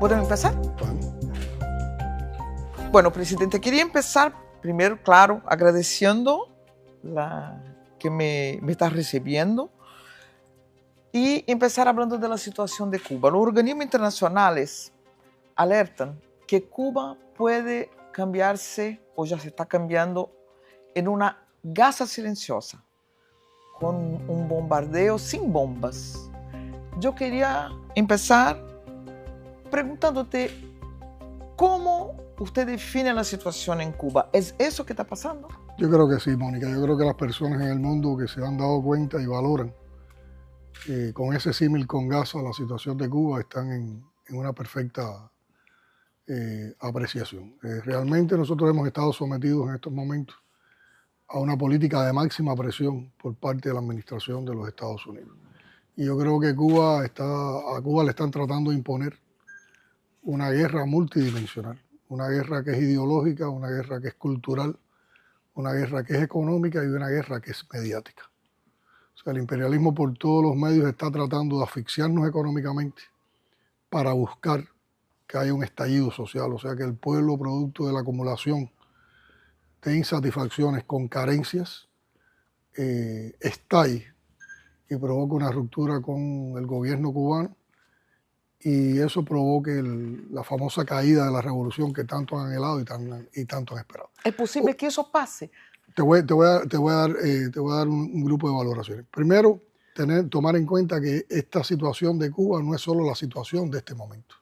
¿Podemos empezar? Bueno, Bueno, presidente, quería empezar primero, claro, agradeciendo que me está recibiendo y empezar hablando de la situación de Cuba. Los organismos internacionales alertan que Cuba puede cambiarse, o ya se está cambiando, en una gasa silenciosa, con un bombardeo sin bombas. Yo quería empezar preguntándote cómo usted define la situación en Cuba. ¿Es eso que está pasando? yo creo que sí, Mónica. Yo creo que las personas en el mundo que se han dado cuenta y valoran con ese símil con Gaza la situación de Cuba están en una perfecta apreciación. Realmente nosotros hemos estado sometidos en estos momentos a una política de máxima presión por parte de la administración de los Estados Unidos. Y yo creo que a Cuba le están tratando de imponer una guerra multidimensional, una guerra que es ideológica, una guerra que es cultural, una guerra que es económica y una guerra que es mediática. O sea, el imperialismo por todos los medios está tratando de asfixiarnos económicamente para buscar que haya un estallido social, o sea, que el pueblo, producto de la acumulación de insatisfacciones con carencias, estalle y provoque una ruptura con el gobierno cubano y eso provoque la famosa caída de la revolución que tanto han anhelado y tanto han esperado. ¿Es posible que eso pase? Te voy a dar un grupo de valoraciones. Primero, tomar en cuenta que esta situación de Cuba no es solo la situación de este momento.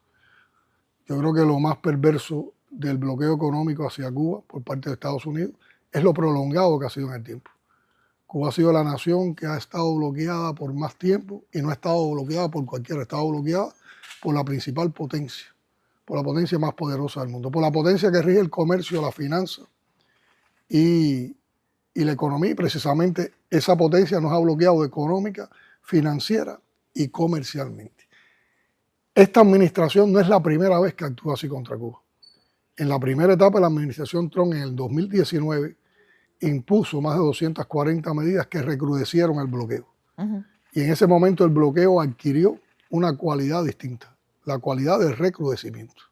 Yo creo que lo más perverso del bloqueo económico hacia Cuba por parte de Estados Unidos es lo prolongado que ha sido en el tiempo. Cuba ha sido la nación que ha estado bloqueada por más tiempo y no ha estado bloqueada por cualquiera, ha estado bloqueada por la principal potencia, por la potencia más poderosa del mundo, por la potencia que rige el comercio, la finanza y la economía. Y precisamente esa potencia nos ha bloqueado económica, financiera y comercialmente. Esta administración no es la primera vez que actúa así contra Cuba. En la primera etapa de la administración Trump, en el 2019, impuso más de 240 medidas que recrudecieron el bloqueo. Y en ese momento el bloqueo adquirió una cualidad distinta, la cualidad del recrudecimiento.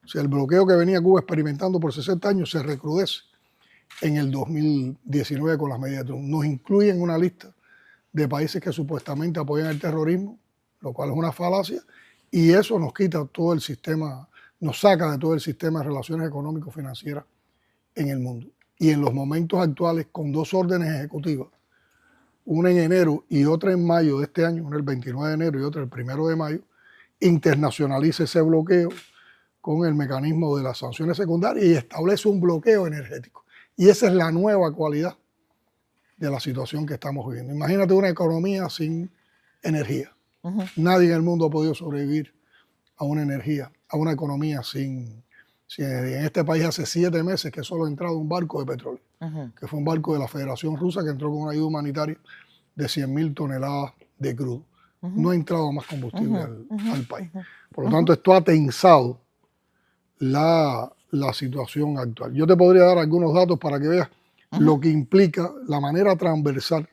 O sea, el bloqueo que venía Cuba experimentando por 60 años se recrudece en el 2019 con las medidas de Trump. Nos incluye en una lista de países que supuestamente apoyan el terrorismo, lo cual es una falacia, y eso nos quita todo el sistema, nos saca de todo el sistema de relaciones económico-financieras en el mundo. Y en los momentos actuales, con dos órdenes ejecutivas, una en enero y otra en mayo de este año, una el 29 de enero y otra el 1 de mayo, internacionaliza ese bloqueo con el mecanismo de las sanciones secundarias y establece un bloqueo energético. Y esa es la nueva cualidad de la situación que estamos viviendo. Imagínate una economía sin energía. Nadie en el mundo ha podido sobrevivir a una energía, a una economía sin energía. En este país hace 7 meses que solo ha entrado un barco de petróleo, que fue un barco de la Federación Rusa que entró con una ayuda humanitaria de 100.000 toneladas de crudo. No ha entrado más combustible al país. Por lo tanto, esto ha tensado la situación actual. Yo te podría dar algunos datos para que veas lo que implica la manera transversal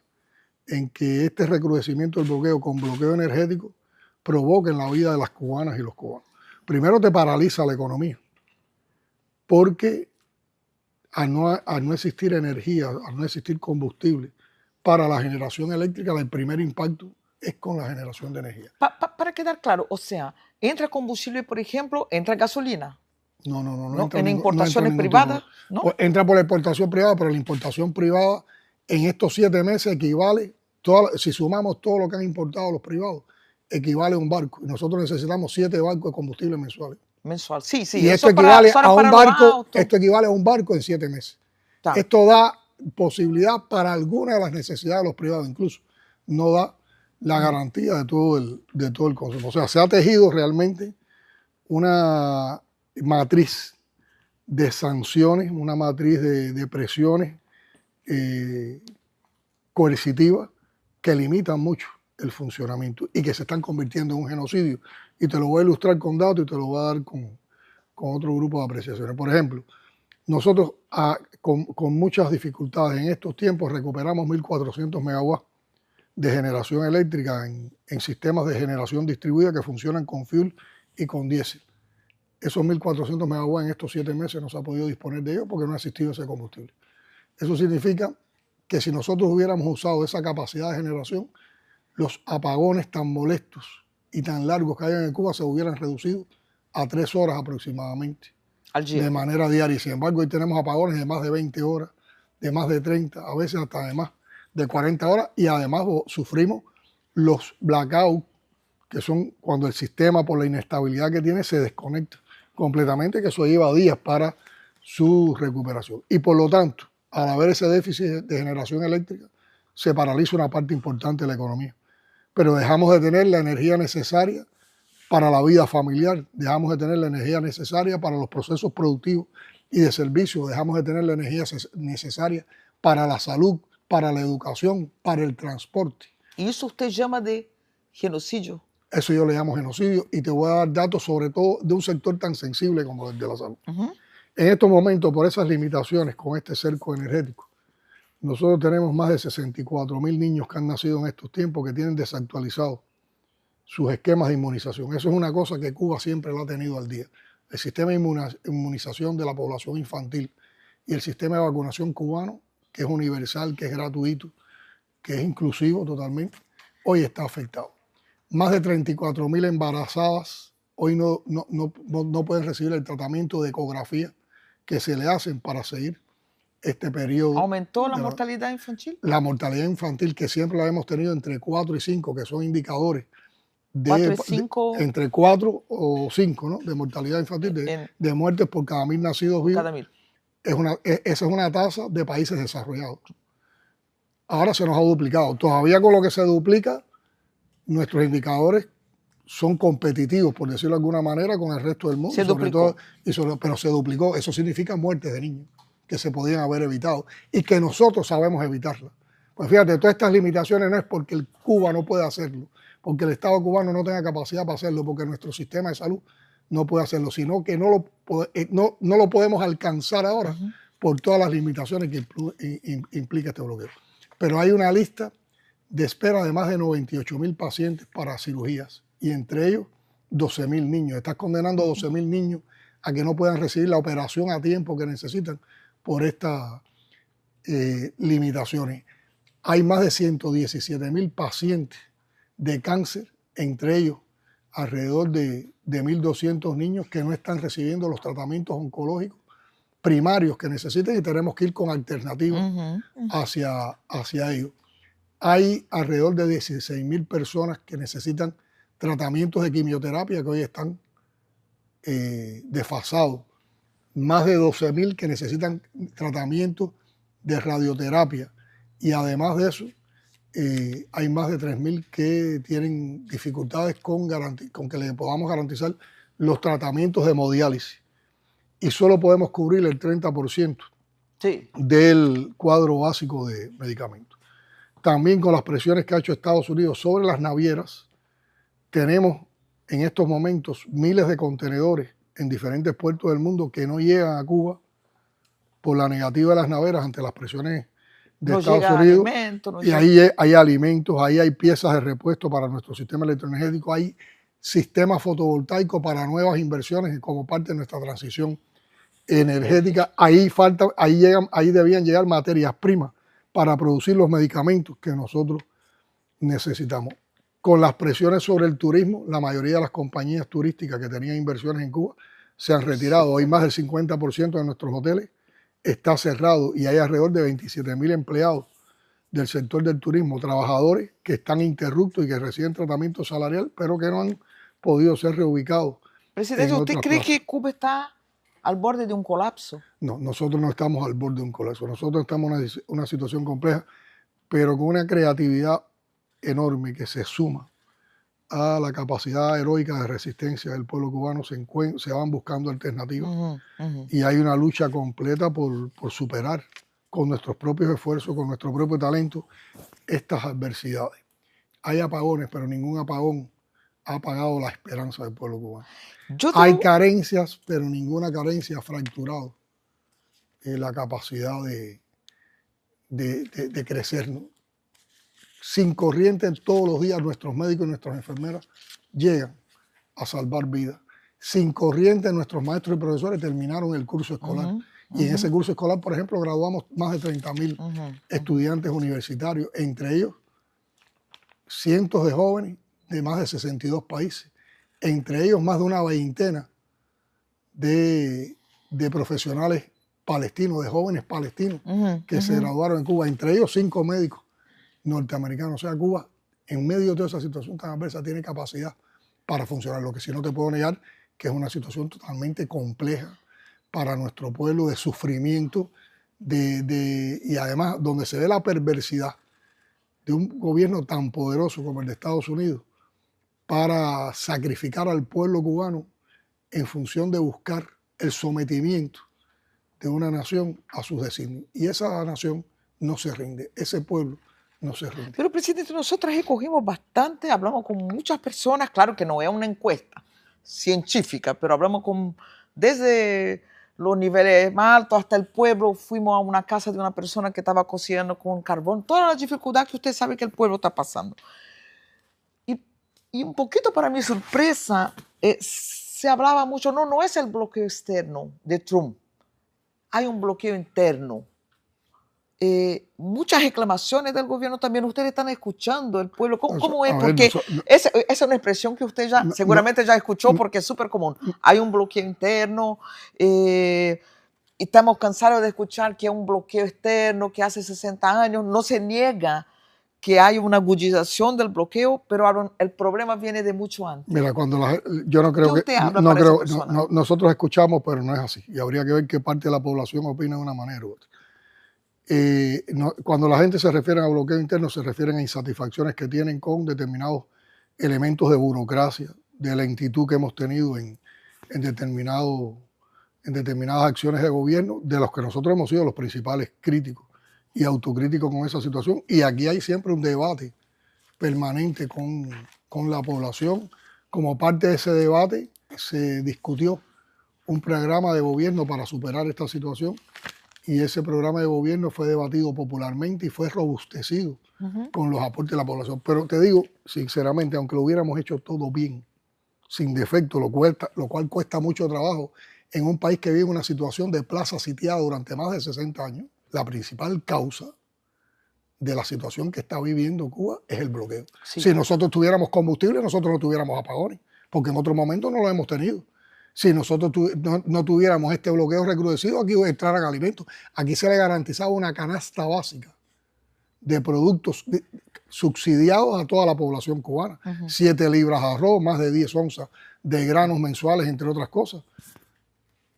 en que este recrudecimiento del bloqueo con bloqueo energético provoca en la vida de las cubanas y los cubanos. Primero te paraliza la economía, porque al no existir energía, al no existir combustible para la generación eléctrica, el primer impacto es con la generación de energía. Para quedar claro, o sea, entra combustible, por ejemplo, entra gasolina. No entra en importaciones privadas, ¿no? Entra por la importación privada, pero la importación privada en estos 7 meses equivale, si sumamos todo lo que han importado los privados, equivale a un barco. Y nosotros necesitamos 7 barcos de combustible mensuales. Mensual, sí. Y esto equivale a un barco en 7 meses. Esto da posibilidad para algunas de las necesidades de los privados, incluso no da la garantía de todo el consumo. O sea, se ha tejido realmente una matriz de sanciones, una matriz de presiones coercitivas que limitan mucho el funcionamiento y que se están convirtiendo en un genocidio. Y te lo voy a ilustrar con datos y te lo voy a dar con otro grupo de apreciaciones. Por ejemplo, nosotros con muchas dificultades en estos tiempos recuperamos 1.400 megawatts de generación eléctrica en sistemas de generación distribuida que funcionan con fuel y con diésel. Esos 1.400 megawatts en estos 7 meses no se ha podido disponer de ellos porque no ha existido ese combustible. Eso significa que si nosotros hubiéramos usado esa capacidad de generación, los apagones tan molestos y tan largos que hay en Cuba se hubieran reducido a 3 horas aproximadamente al día, de manera diaria. Sin embargo, hoy tenemos apagones de más de 20 horas, de más de 30, a veces hasta de más de 40 horas, y además sufrimos los blackouts, que son cuando el sistema, por la inestabilidad que tiene, se desconecta completamente, que eso lleva días para su recuperación. Y por lo tanto, al haber ese déficit de generación eléctrica, se paraliza una parte importante de la economía. Pero dejamos de tener la energía necesaria para la vida familiar, dejamos de tener la energía necesaria para los procesos productivos y de servicio, dejamos de tener la energía necesaria para la salud, para la educación, para el transporte. ¿Y eso usted llama de genocidio? Eso yo le llamo genocidio, y te voy a dar datos sobre todo de un sector tan sensible como el de la salud. En estos momentos, por esas limitaciones con este cerco energético, nosotros tenemos más de 64.000 niños que han nacido en estos tiempos que tienen desactualizados sus esquemas de inmunización. Eso es una cosa que Cuba siempre la ha tenido al día. El sistema de inmunización de la población infantil y el sistema de vacunación cubano, que es universal, que es gratuito, que es inclusivo totalmente, hoy está afectado. Más de 34.000 embarazadas hoy no pueden recibir el tratamiento de ecografía que se le hacen para seguir este periodo. ¿Aumentó la mortalidad infantil? La mortalidad infantil, que siempre la hemos tenido entre 4 y 5, que son indicadores entre 4 o 5, ¿no?, de mortalidad infantil, de muertes por cada 1.000 nacidos vivos. Cada 1.000. Esa es una tasa de países desarrollados. Ahora se nos ha duplicado. Todavía con lo que se duplica, nuestros indicadores son competitivos, por decirlo de alguna manera, con el resto del mundo. Se duplicó. Pero se duplicó. Eso significa muertes de niños que se podían haber evitado y que nosotros sabemos evitarlas. Pues fíjate, todas estas limitaciones no es porque el Cuba no puede hacerlo, porque el Estado cubano no tenga capacidad para hacerlo, porque nuestro sistema de salud no puede hacerlo, sino que no lo podemos alcanzar ahora por todas las limitaciones que implica este bloqueo. Pero hay una lista de espera de más de 98.000 pacientes para cirugías, y entre ellos 12.000 niños. Estás condenando a 12.000 niños a que no puedan recibir la operación a tiempo que necesitan por estas limitaciones. Hay más de 117.000 pacientes de cáncer, entre ellos alrededor de 1.200 niños que no están recibiendo los tratamientos oncológicos primarios que necesitan, y tenemos que ir con alternativas hacia ellos. Hay alrededor de 16.000 personas que necesitan tratamientos de quimioterapia que hoy están desfasados. Más de 12.000 que necesitan tratamientos de radioterapia. Y además de eso, hay más de 3.000 que tienen dificultades con que le podamos garantizar los tratamientos de hemodiálisis. Y solo podemos cubrir el 30% del cuadro básico de medicamentos. También con las presiones que ha hecho Estados Unidos sobre las navieras, tenemos en estos momentos miles de contenedores en diferentes puertos del mundo que no llegan a Cuba por la negativa de las navieras ante las presiones de Estados Unidos. Y ahí hay alimentos, ahí hay piezas de repuesto para nuestro sistema electroenergético, hay sistemas fotovoltaicos para nuevas inversiones como parte de nuestra transición energética. Ahí debían llegar materias primas para producir los medicamentos que nosotros necesitamos. Con las presiones sobre el turismo, la mayoría de las compañías turísticas que tenían inversiones en Cuba se han retirado. Hoy más del 50% de nuestros hoteles está cerrado y hay alrededor de 27.000 empleados del sector del turismo, trabajadores que están interruptos y que reciben tratamiento salarial, pero que no han podido ser reubicados. Presidente, ¿usted cree que Cuba está al borde de un colapso? No, nosotros no estamos al borde de un colapso. Nosotros estamos en una situación compleja, pero con una creatividad enorme que se suma a la capacidad heroica de resistencia del pueblo cubano. Se van buscando alternativas y hay una lucha completa por superar con nuestros propios esfuerzos, con nuestro propio talento, estas adversidades. Hay apagones, pero ningún apagón ha apagado la esperanza del pueblo cubano. Hay carencias, pero ninguna carencia ha fracturado la capacidad de crecer, ¿no? Sin corriente, todos los días nuestros médicos y nuestras enfermeras llegan a salvar vidas. sin corriente, nuestros maestros y profesores terminaron el curso escolar. Y en ese curso escolar, por ejemplo, graduamos más de 30.000 estudiantes universitarios, entre ellos cientos de jóvenes de más de 62 países, entre ellos más de una veintena de profesionales palestinos, de jóvenes palestinos que se graduaron en Cuba, entre ellos 5 médicos norteamericanos. O sea, Cuba, en medio de toda esa situación tan adversa, tiene capacidad para funcionar. Lo que sí no te puedo negar que es una situación totalmente compleja para nuestro pueblo, de sufrimiento, y además donde se ve la perversidad de un gobierno tan poderoso como el de Estados Unidos para sacrificar al pueblo cubano en función de buscar el sometimiento de una nación a sus designios. Y esa nación no se rinde, ese pueblo no se rinde. Pero, presidente, nosotros recogimos bastante, hablamos con muchas personas, claro que no es una encuesta científica, pero hablamos desde los niveles más altos hasta el pueblo. Fuimos a una casa de una persona que estaba cocinando con carbón, toda la dificultad que usted sabe que el pueblo está pasando. Y un poquito para mi sorpresa, se hablaba mucho, no es el bloqueo externo de Trump, hay un bloqueo interno. Muchas reclamaciones del gobierno también. Ustedes están escuchando el pueblo. ¿Cómo es? Porque esa es una expresión que usted ya seguramente ya escuchó, porque es súper común. Hay un bloqueo interno. Y estamos cansados de escuchar que hay un bloqueo externo que hace 60 años. No se niega que hay una agudización del bloqueo, pero el problema viene de mucho antes. Mira, yo no creo que... nosotros escuchamos, pero no es así. Y habría que ver qué parte de la población opina de una manera u otra. Cuando la gente se refiere a bloqueo interno, se refieren a insatisfacciones que tienen con determinados elementos de burocracia, de lentitud que hemos tenido en determinadas acciones de gobierno, de los que nosotros hemos sido los principales críticos y autocríticos con esa situación. Y aquí hay siempre un debate permanente con la población. Como parte de ese debate se discutió un programa de gobierno para superar esta situación, y ese programa de gobierno fue debatido popularmente y fue robustecido con los aportes de la población. Pero te digo, sinceramente, aunque lo hubiéramos hecho todo bien, sin defecto, lo cual cuesta mucho trabajo en un país que vive una situación de plaza sitiada durante más de 60 años, la principal causa de la situación que está viviendo Cuba es el bloqueo. Sí. Si nosotros tuviéramos combustible, nosotros no tuviéramos apagones, porque en otro momento no lo hemos tenido. Si nosotros no tuviéramos este bloqueo recrudecido, aquí entraran alimentos. Aquí se le garantizaba una canasta básica de productos subsidiados a toda la población cubana. 7 libras de arroz, más de 10 onzas de granos mensuales, entre otras cosas.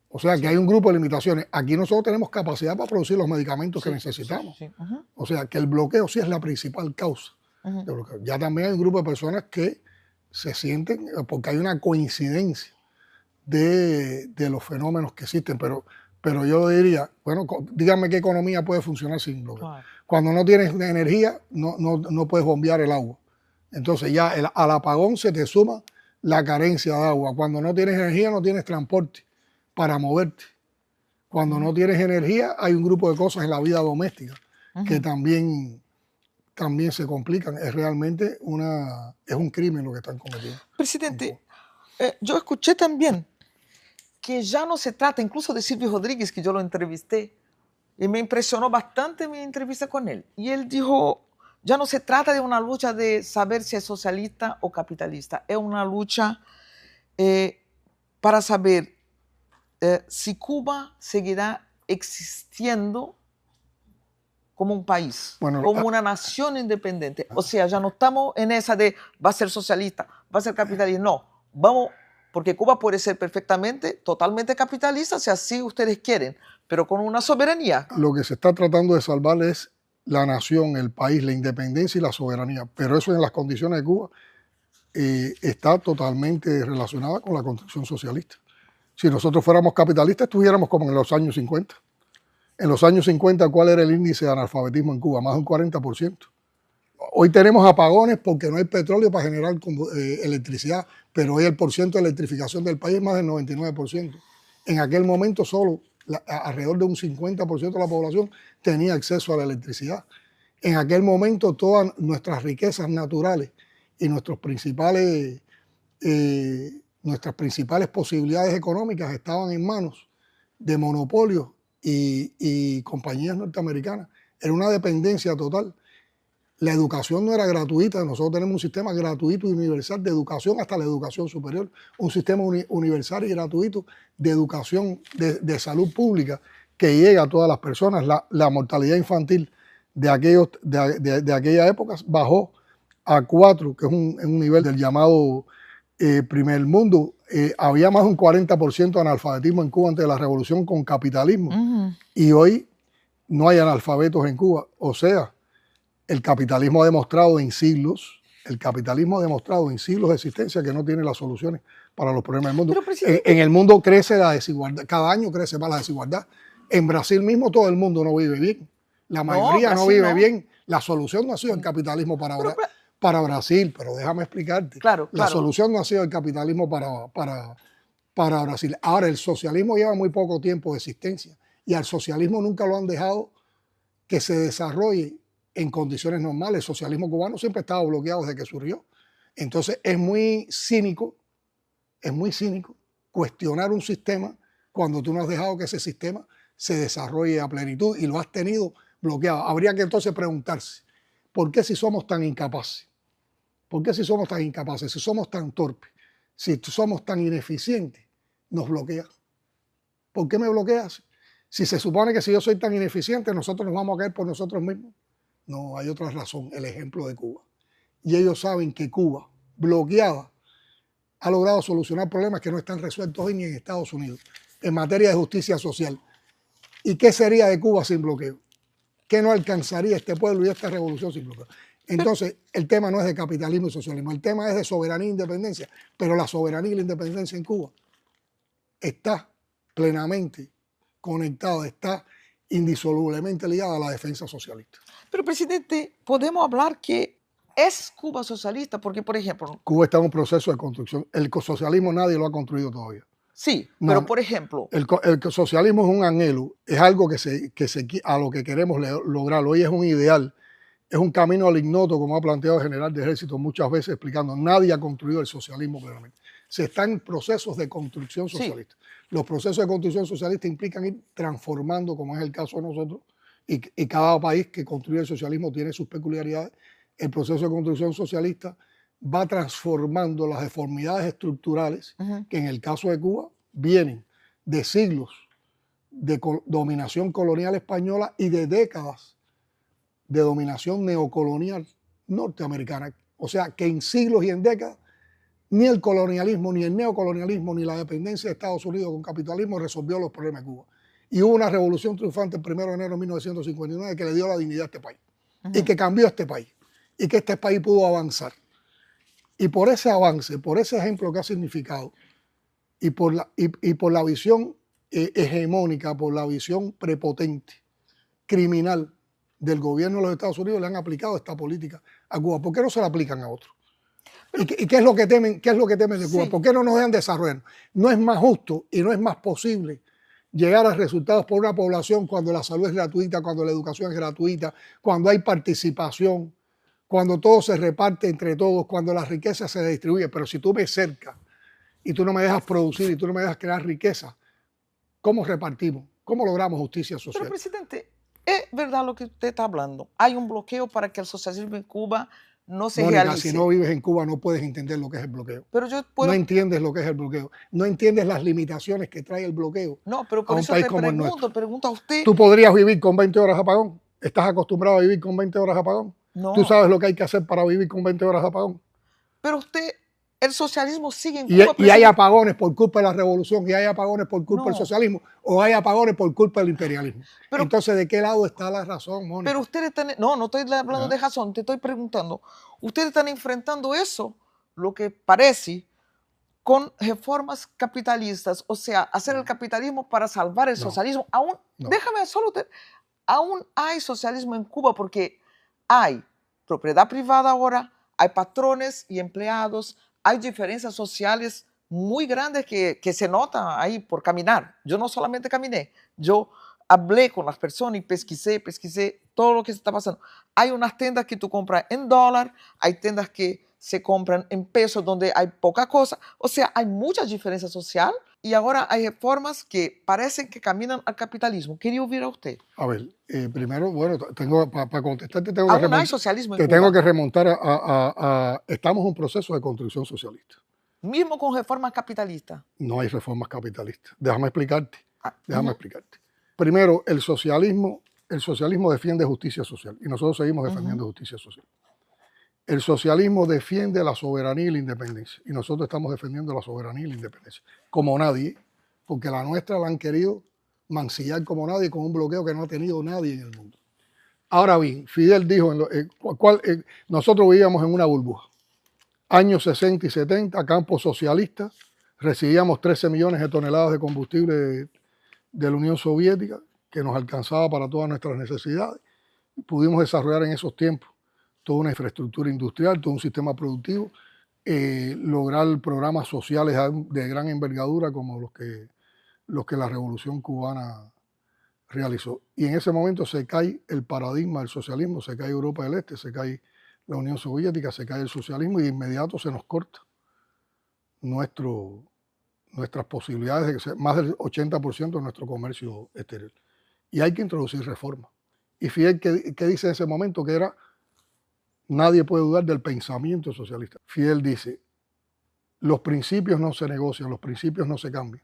O sea que hay un grupo de limitaciones. Aquí nosotros tenemos capacidad para producir los medicamentos que necesitamos. O sea que el bloqueo sí es la principal causa del bloqueo. Ya también hay un grupo de personas que se sienten, porque hay una coincidencia de los fenómenos que existen, pero yo diría, bueno, díganme qué economía puede funcionar sin bloqueo. Cuando no tienes energía, no puedes bombear el agua. Entonces ya al apagón se te suma la carencia de agua. Cuando no tienes energía, no tienes transporte para moverte. Cuando no tienes energía, hay un grupo de cosas en la vida doméstica que también se complican. Es realmente es un crimen lo que están cometiendo. Presidente, yo escuché también que ya no se trata, incluso de Silvio Rodríguez, que yo lo entrevisté, y me impresionó bastante mi entrevista con él. Y él dijo, ya no se trata de una lucha de saber si es socialista o capitalista, es una lucha para saber si Cuba seguirá existiendo como un país, como una nación independiente. O sea, ya no estamos en esa de va a ser socialista, va a ser capitalista. No, vamos... Porque Cuba puede ser perfectamente, totalmente capitalista, si así ustedes quieren, pero con una soberanía. Lo que se está tratando de salvar es la nación, el país, la independencia y la soberanía. Pero eso en las condiciones de Cuba está totalmente relacionada con la construcción socialista. Si nosotros fuéramos capitalistas, estuviéramos como en los años 50. En los años 50, ¿cuál era el índice de analfabetismo en Cuba? Más de un 40%. Hoy tenemos apagones porque no hay petróleo para generar electricidad, pero hoy el porcentaje de electrificación del país es más del 99%. En aquel momento solo alrededor de un 50% de la población tenía acceso a la electricidad. En aquel momento todas nuestras riquezas naturales y nuestros principales nuestras principales posibilidades económicas estaban en manos de monopolios y compañías norteamericanas. Era una dependencia total. La educación no era gratuita. Nosotros tenemos un sistema gratuito y universal de educación hasta la educación superior, un sistema universal y gratuito de educación, de salud pública que llega a todas las personas. La mortalidad infantil de aquella época bajó a 4, que es un nivel del llamado primer mundo. Había más de un 40% de analfabetismo en Cuba antes de la revolución con capitalismo. Y hoy no hay analfabetos en Cuba. O sea, el capitalismo ha demostrado en siglos, de existencia que no tiene las soluciones para los problemas del mundo. En el mundo crece la desigualdad, cada año crece más la desigualdad. En Brasil mismo todo el mundo no vive bien. La mayoría no vive bien. La solución no ha sido el capitalismo para Brasil, pero déjame explicarte. La solución no ha sido el capitalismo para Brasil. Ahora, el socialismo lleva muy poco tiempo de existencia y al socialismo nunca lo han dejado que se desarrolle en condiciones normales. El socialismo cubano siempre estaba bloqueado desde que surgió. Entonces es muy cínico cuestionar un sistema cuando tú no has dejado que ese sistema se desarrolle a plenitud y lo has tenido bloqueado. Habría que entonces preguntarse, ¿por qué si somos tan incapaces? ¿Por qué si somos tan incapaces? Si somos tan torpes, si somos tan ineficientes, nos bloqueas. ¿Por qué me bloqueas? Si se supone que si yo soy tan ineficiente, nosotros nos vamos a caer por nosotros mismos. No, hay otra razón, el ejemplo de Cuba. Y ellos saben que Cuba, bloqueada, ha logrado solucionar problemas que no están resueltos hoy ni en Estados Unidos, en materia de justicia social. ¿Y qué sería de Cuba sin bloqueo? ¿Qué no alcanzaría este pueblo y esta revolución sin bloqueo? Entonces, el tema no es de capitalismo y socialismo, el tema es de soberanía e independencia, pero la soberanía y la independencia en Cuba está plenamente conectada, está indisolublemente ligada a la defensa socialista. Pero, presidente, podemos hablar que es Cuba socialista, porque, por ejemplo... Cuba está en un proceso de construcción. El socialismo nadie lo ha construido todavía. Sí, no, pero por ejemplo... El socialismo es un anhelo, es algo a lo que queremos lograr. Hoy es un ideal, es un camino al ignoto, como ha planteado el general de ejército muchas veces explicando. Nadie ha construido el socialismo plenamente. Se están en procesos de construcción socialista. Sí. Los procesos de construcción socialista implican ir transformando, como es el caso de nosotros, y cada país que construye el socialismo tiene sus peculiaridades. El proceso de construcción socialista va transformando las deformidades estructurales que en el caso de Cuba vienen de siglos de dominación colonial española y de décadas de dominación neocolonial norteamericana. O sea, que en siglos y en décadas ni el colonialismo, ni el neocolonialismo, ni la dependencia de Estados Unidos con capitalismo resolvió los problemas de Cuba. Y hubo una revolución triunfante el 1 de enero de 1959 que le dio la dignidad a este país y que cambió este país y que este país pudo avanzar. Y por ese avance, por ese ejemplo que ha significado y por la visión hegemónica, por la visión prepotente, criminal del gobierno de los Estados Unidos, le han aplicado esta política a Cuba. ¿Por qué no se la aplican a otros? ¿Y qué es lo que temen? ¿Qué es lo que temen de Cuba? Sí. ¿Por qué no nos dejan desarrollar? No es más justo y no es más posible llegar a resultados por una población cuando la salud es gratuita, cuando la educación es gratuita, cuando hay participación, cuando todo se reparte entre todos, cuando la riqueza se distribuye. Pero si tú me cercas y tú no me dejas producir y tú no me dejas crear riqueza, ¿cómo repartimos? ¿Cómo logramos justicia social? Pero, presidente, es verdad lo que usted está hablando. Hay un bloqueo para que el socialismo en Cuba no se realice. Si no vives en Cuba no puedes entender lo que es el bloqueo. Pero yo puedo... No entiendes lo que es el bloqueo. No entiendes las limitaciones que trae el bloqueo. No, pero por eso te pregunto a usted... ¿Tú podrías vivir con 20 horas de apagón? ¿Estás acostumbrado a vivir con 20 horas de apagón? No. ¿Tú sabes lo que hay que hacer para vivir con 20 horas de apagón? Pero usted... El socialismo sigue en Cuba. Y hay apagones por culpa de la revolución, y hay apagones por culpa del socialismo, o hay apagones por culpa del imperialismo. Pero, entonces, ¿de qué lado está la razón, Mónica? Pero ustedes están... No estoy hablando de razón, te estoy preguntando. Ustedes están enfrentando eso, lo que parece, con reformas capitalistas, o sea, hacer el capitalismo para salvar el socialismo. Aún hay socialismo en Cuba porque hay propiedad privada ahora, hay patrones y empleados, hay diferencias sociales muy grandes que se notan ahí por caminar. Yo no solamente caminé, yo hablé con las personas y pesquisé todo lo que se está pasando. Hay unas tiendas que tú compras en dólar, hay tiendas que se compran en pesos donde hay poca cosa. O sea, hay mucha diferencia social y ahora hay reformas que parecen que caminan al capitalismo. Quería oír a usted. A ver, primero, bueno, para contestarte Aún hay socialismo en te Cuba. tengo que remontar estamos en un proceso de construcción socialista. Mismo con reformas capitalistas. No hay reformas capitalistas. Déjame explicarte. Ujú. Primero, el socialismo defiende justicia social y nosotros seguimos defendiendo justicia social. El socialismo defiende la soberanía y la independencia y nosotros estamos defendiendo la soberanía y la independencia. Como nadie, porque la nuestra la han querido mancillar como nadie con un bloqueo que no ha tenido nadie en el mundo. Ahora bien, Fidel dijo, nosotros vivíamos en una burbuja. Años 60 y 70, campos socialistas, recibíamos 13 millones de toneladas de combustible de la Unión Soviética, que nos alcanzaba para todas nuestras necesidades. Pudimos desarrollar en esos tiempos toda una infraestructura industrial, todo un sistema productivo, lograr programas sociales de gran envergadura como los que la Revolución Cubana realizó. Y en ese momento se cae el paradigma del socialismo, se cae Europa del Este, se cae la Unión Soviética, se cae el socialismo y de inmediato se nos corta nuestras posibilidades de que sea más del 80% de nuestro comercio exterior. Y hay que introducir reformas. Y Fidel, ¿qué dice en ese momento? Que era, nadie puede dudar del pensamiento socialista. Fidel dice, los principios no se negocian, los principios no se cambian,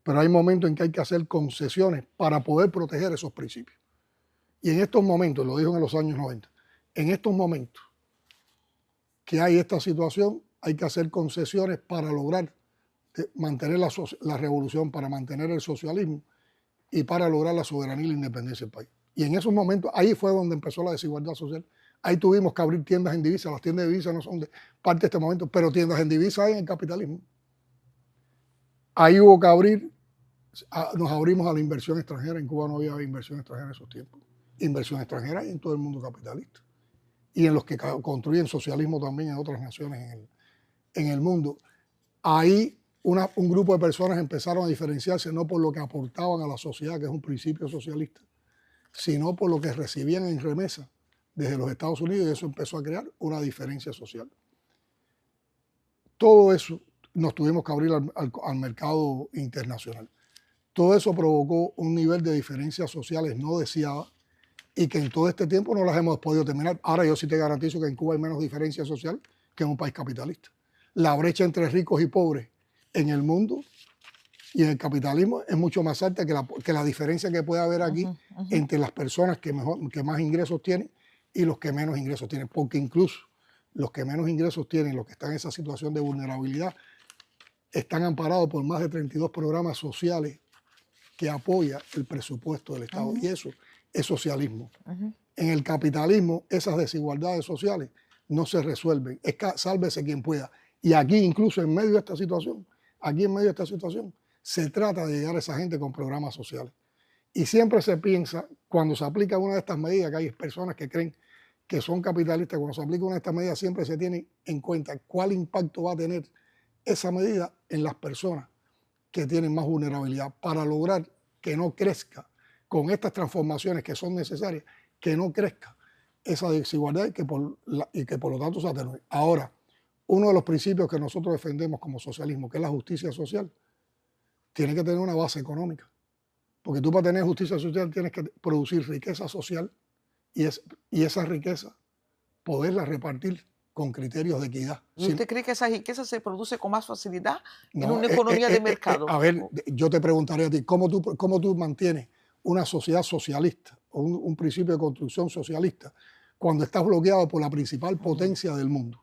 pero hay momentos en que hay que hacer concesiones para poder proteger esos principios. Y en estos momentos, lo dijo en los años 90, en estos momentos que hay esta situación, hay que hacer concesiones para lograr mantener la revolución, para mantener el socialismo y para lograr la soberanía y la independencia del país. Y en esos momentos, ahí fue donde empezó la desigualdad social. Ahí tuvimos que abrir tiendas en divisas. Las tiendas de divisas no son parte de este momento, pero tiendas en divisas hay en el capitalismo. Ahí hubo que nos abrimos a la inversión extranjera. En Cuba no había inversión extranjera en esos tiempos. Inversión extranjera hay en todo el mundo capitalista. Y en los que construyen socialismo también en otras naciones en el mundo. Ahí un grupo de personas empezaron a diferenciarse no por lo que aportaban a la sociedad, que es un principio socialista, sino por lo que recibían en remesa desde los Estados Unidos, y eso empezó a crear una diferencia social. Todo eso nos tuvimos que abrir al mercado internacional. Todo eso provocó un nivel de diferencias sociales no deseadas y que en todo este tiempo no las hemos podido terminar. Ahora yo sí te garantizo que en Cuba hay menos diferencia social que en un país capitalista. La brecha entre ricos y pobres en el mundo y en el capitalismo es mucho más alta que la diferencia que puede haber aquí entre las personas que más ingresos tienen y los que menos ingresos tienen. Porque incluso los que menos ingresos tienen, los que están en esa situación de vulnerabilidad, están amparados por más de 32 programas sociales que apoya el presupuesto del Estado. Y eso es socialismo. En el capitalismo, esas desigualdades sociales no se resuelven. Es que sálvese quien pueda. Y aquí, incluso en medio de esta situación, se trata de llegar a esa gente con programas sociales. Y siempre se piensa, cuando se aplica una de estas medidas, que hay personas que creen que son capitalistas, cuando se aplica una de estas medidas siempre se tiene en cuenta cuál impacto va a tener esa medida en las personas que tienen más vulnerabilidad para lograr que no crezca con estas transformaciones que son necesarias, que no crezca esa desigualdad y que por lo tanto se atenúe. Ahora, uno de los principios que nosotros defendemos como socialismo, que es la justicia social, tiene que tener una base económica. Porque tú para tener justicia social tienes que producir riqueza social y esa riqueza poderla repartir con criterios de equidad. ¿Y usted cree que esa riqueza se produce con más facilidad en una economía de mercado? A ver, yo te preguntaría a ti, ¿cómo tú mantienes una sociedad socialista o un principio de construcción socialista cuando estás bloqueado por la principal potencia del mundo?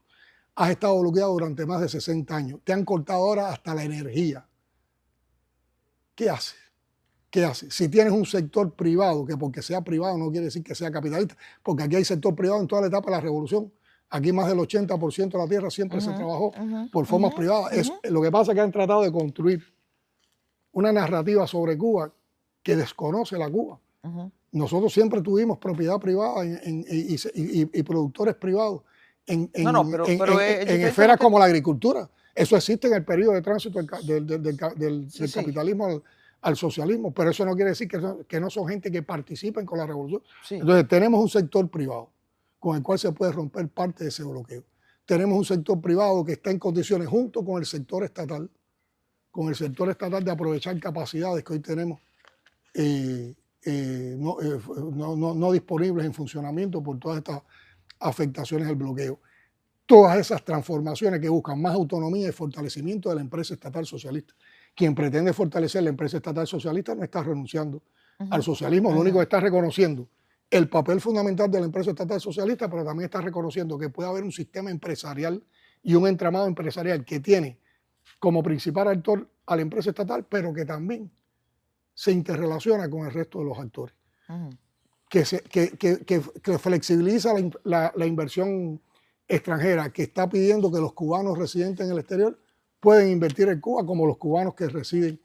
Has estado bloqueado durante más de 60 años. Te han cortado ahora hasta la energía. ¿Qué haces? ¿Qué haces? Si tienes un sector privado, que porque sea privado no quiere decir que sea capitalista, porque aquí hay sector privado en toda la etapa de la revolución. Aquí más del 80% de la tierra siempre se trabajó por formas privadas. Lo que pasa es que han tratado de construir una narrativa sobre Cuba que desconoce la Cuba. Nosotros siempre tuvimos propiedad privada y productores privados en esferas como la agricultura. Eso existe en el periodo de tránsito del capitalismo al socialismo, pero eso no quiere decir que no son gente que participen con la revolución. Entonces tenemos un sector privado con el cual se puede romper parte de ese bloqueo. tenemos un sector privado que está en condiciones, junto con el sector estatal, de aprovechar capacidades que hoy tenemos no disponibles en funcionamiento por todas estas afectaciones del bloqueo. Todas esas transformaciones que buscan más autonomía y fortalecimiento de la empresa estatal socialista. Quien pretende fortalecer la empresa estatal socialista no está renunciando al socialismo, lo único que está reconociendo el papel fundamental de la empresa estatal socialista, pero también está reconociendo que puede haber un sistema empresarial y un entramado empresarial que tiene como principal actor a la empresa estatal, pero que también se interrelaciona con el resto de los actores, que flexibiliza la inversión extranjera, que está pidiendo que los cubanos residentes en el exterior pueden invertir en Cuba como los cubanos que residen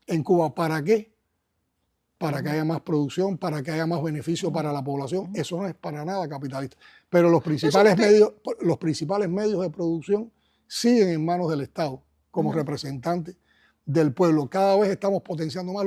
en Cuba. ¿Para qué? Para que haya más producción, para que haya más beneficio para la población. Eso no es para nada capitalista. Pero los principales medios de producción siguen en manos del Estado como representantes del pueblo. Cada vez estamos potenciando más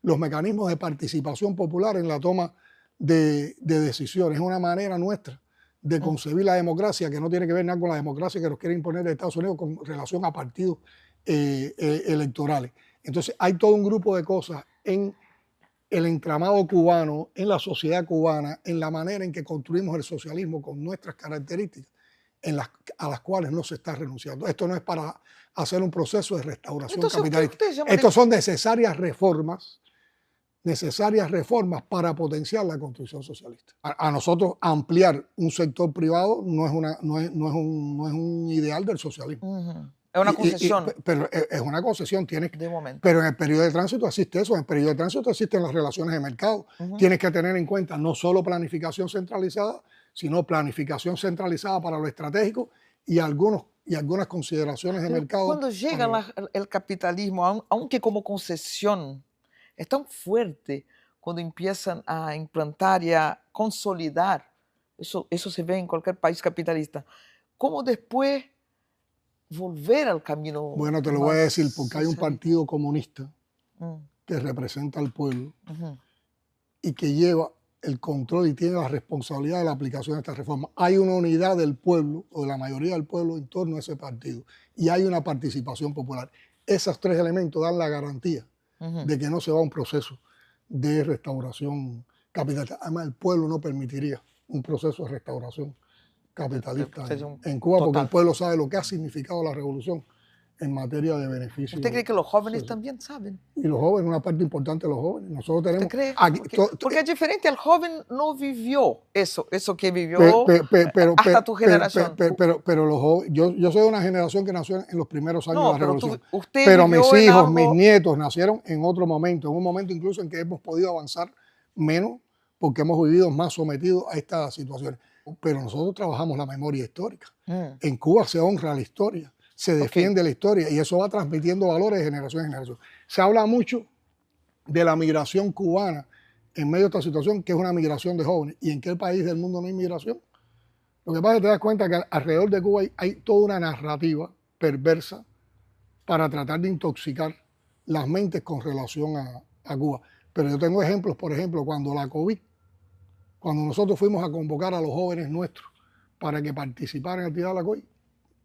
los mecanismos de participación popular en la toma de decisiones. Es una manera nuestra de concebir la democracia, que no tiene que ver nada con la democracia que nos quiere imponer Estados Unidos con relación a partidos electorales. Entonces hay todo un grupo de cosas en el entramado cubano, en la sociedad cubana, en la manera en que construimos el socialismo con nuestras características, a las cuales no se está renunciando. Esto no es para hacer un proceso de restauración capitalista. Estos son necesarias reformas para potenciar la construcción socialista. A nosotros ampliar un sector privado no es un ideal del socialismo. Es una concesión. Pero es una concesión. De momento. Pero en el periodo de tránsito existe eso. En el periodo de tránsito existen las relaciones de mercado. Tienes que tener en cuenta no solo planificación centralizada, sino planificación centralizada para lo estratégico y algunas consideraciones de mercado. Cuando llega el capitalismo, aunque como concesión, es tan fuerte cuando empiezan a implantar y a consolidar. Eso se ve en cualquier país capitalista. ¿Cómo después volver al camino? Bueno, te lo voy a decir, porque hay un partido comunista que representa al pueblo y que lleva el control y tiene la responsabilidad de la aplicación de esta reforma. Hay una unidad del pueblo, o de la mayoría del pueblo, en torno a ese partido. Y hay una participación popular. Esos tres elementos dan la garantía de que no se va a un proceso de restauración capitalista. Además, el pueblo no permitiría un proceso de restauración capitalista en Cuba, porque el pueblo sabe lo que ha significado la revolución en materia de beneficios. ¿Usted cree que los jóvenes también saben? Y los jóvenes, una parte importante de los jóvenes. Nosotros tenemos... ¿Usted cree? Porque es diferente, el joven no vivió eso que vivió hasta tu generación. Pero los jóvenes, yo soy de una generación que nació en los primeros años de la revolución. Usted pero mis hijos, mis nietos nacieron en otro momento, en un momento incluso en que hemos podido avanzar menos porque hemos vivido más sometidos a estas situaciones. Pero nosotros trabajamos la memoria histórica. En Cuba se honra la historia, se defiende la historia y eso va transmitiendo valores de generación en generación. Se habla mucho de la migración cubana en medio de esta situación, que es una migración de jóvenes. ¿Y en qué país del mundo no hay migración? Lo que pasa es que te das cuenta que alrededor de Cuba hay toda una narrativa perversa para tratar de intoxicar las mentes con relación a Cuba. Pero yo tengo ejemplos, por ejemplo, cuando nosotros fuimos a convocar a los jóvenes nuestros para que participaran en la actividad de la COI,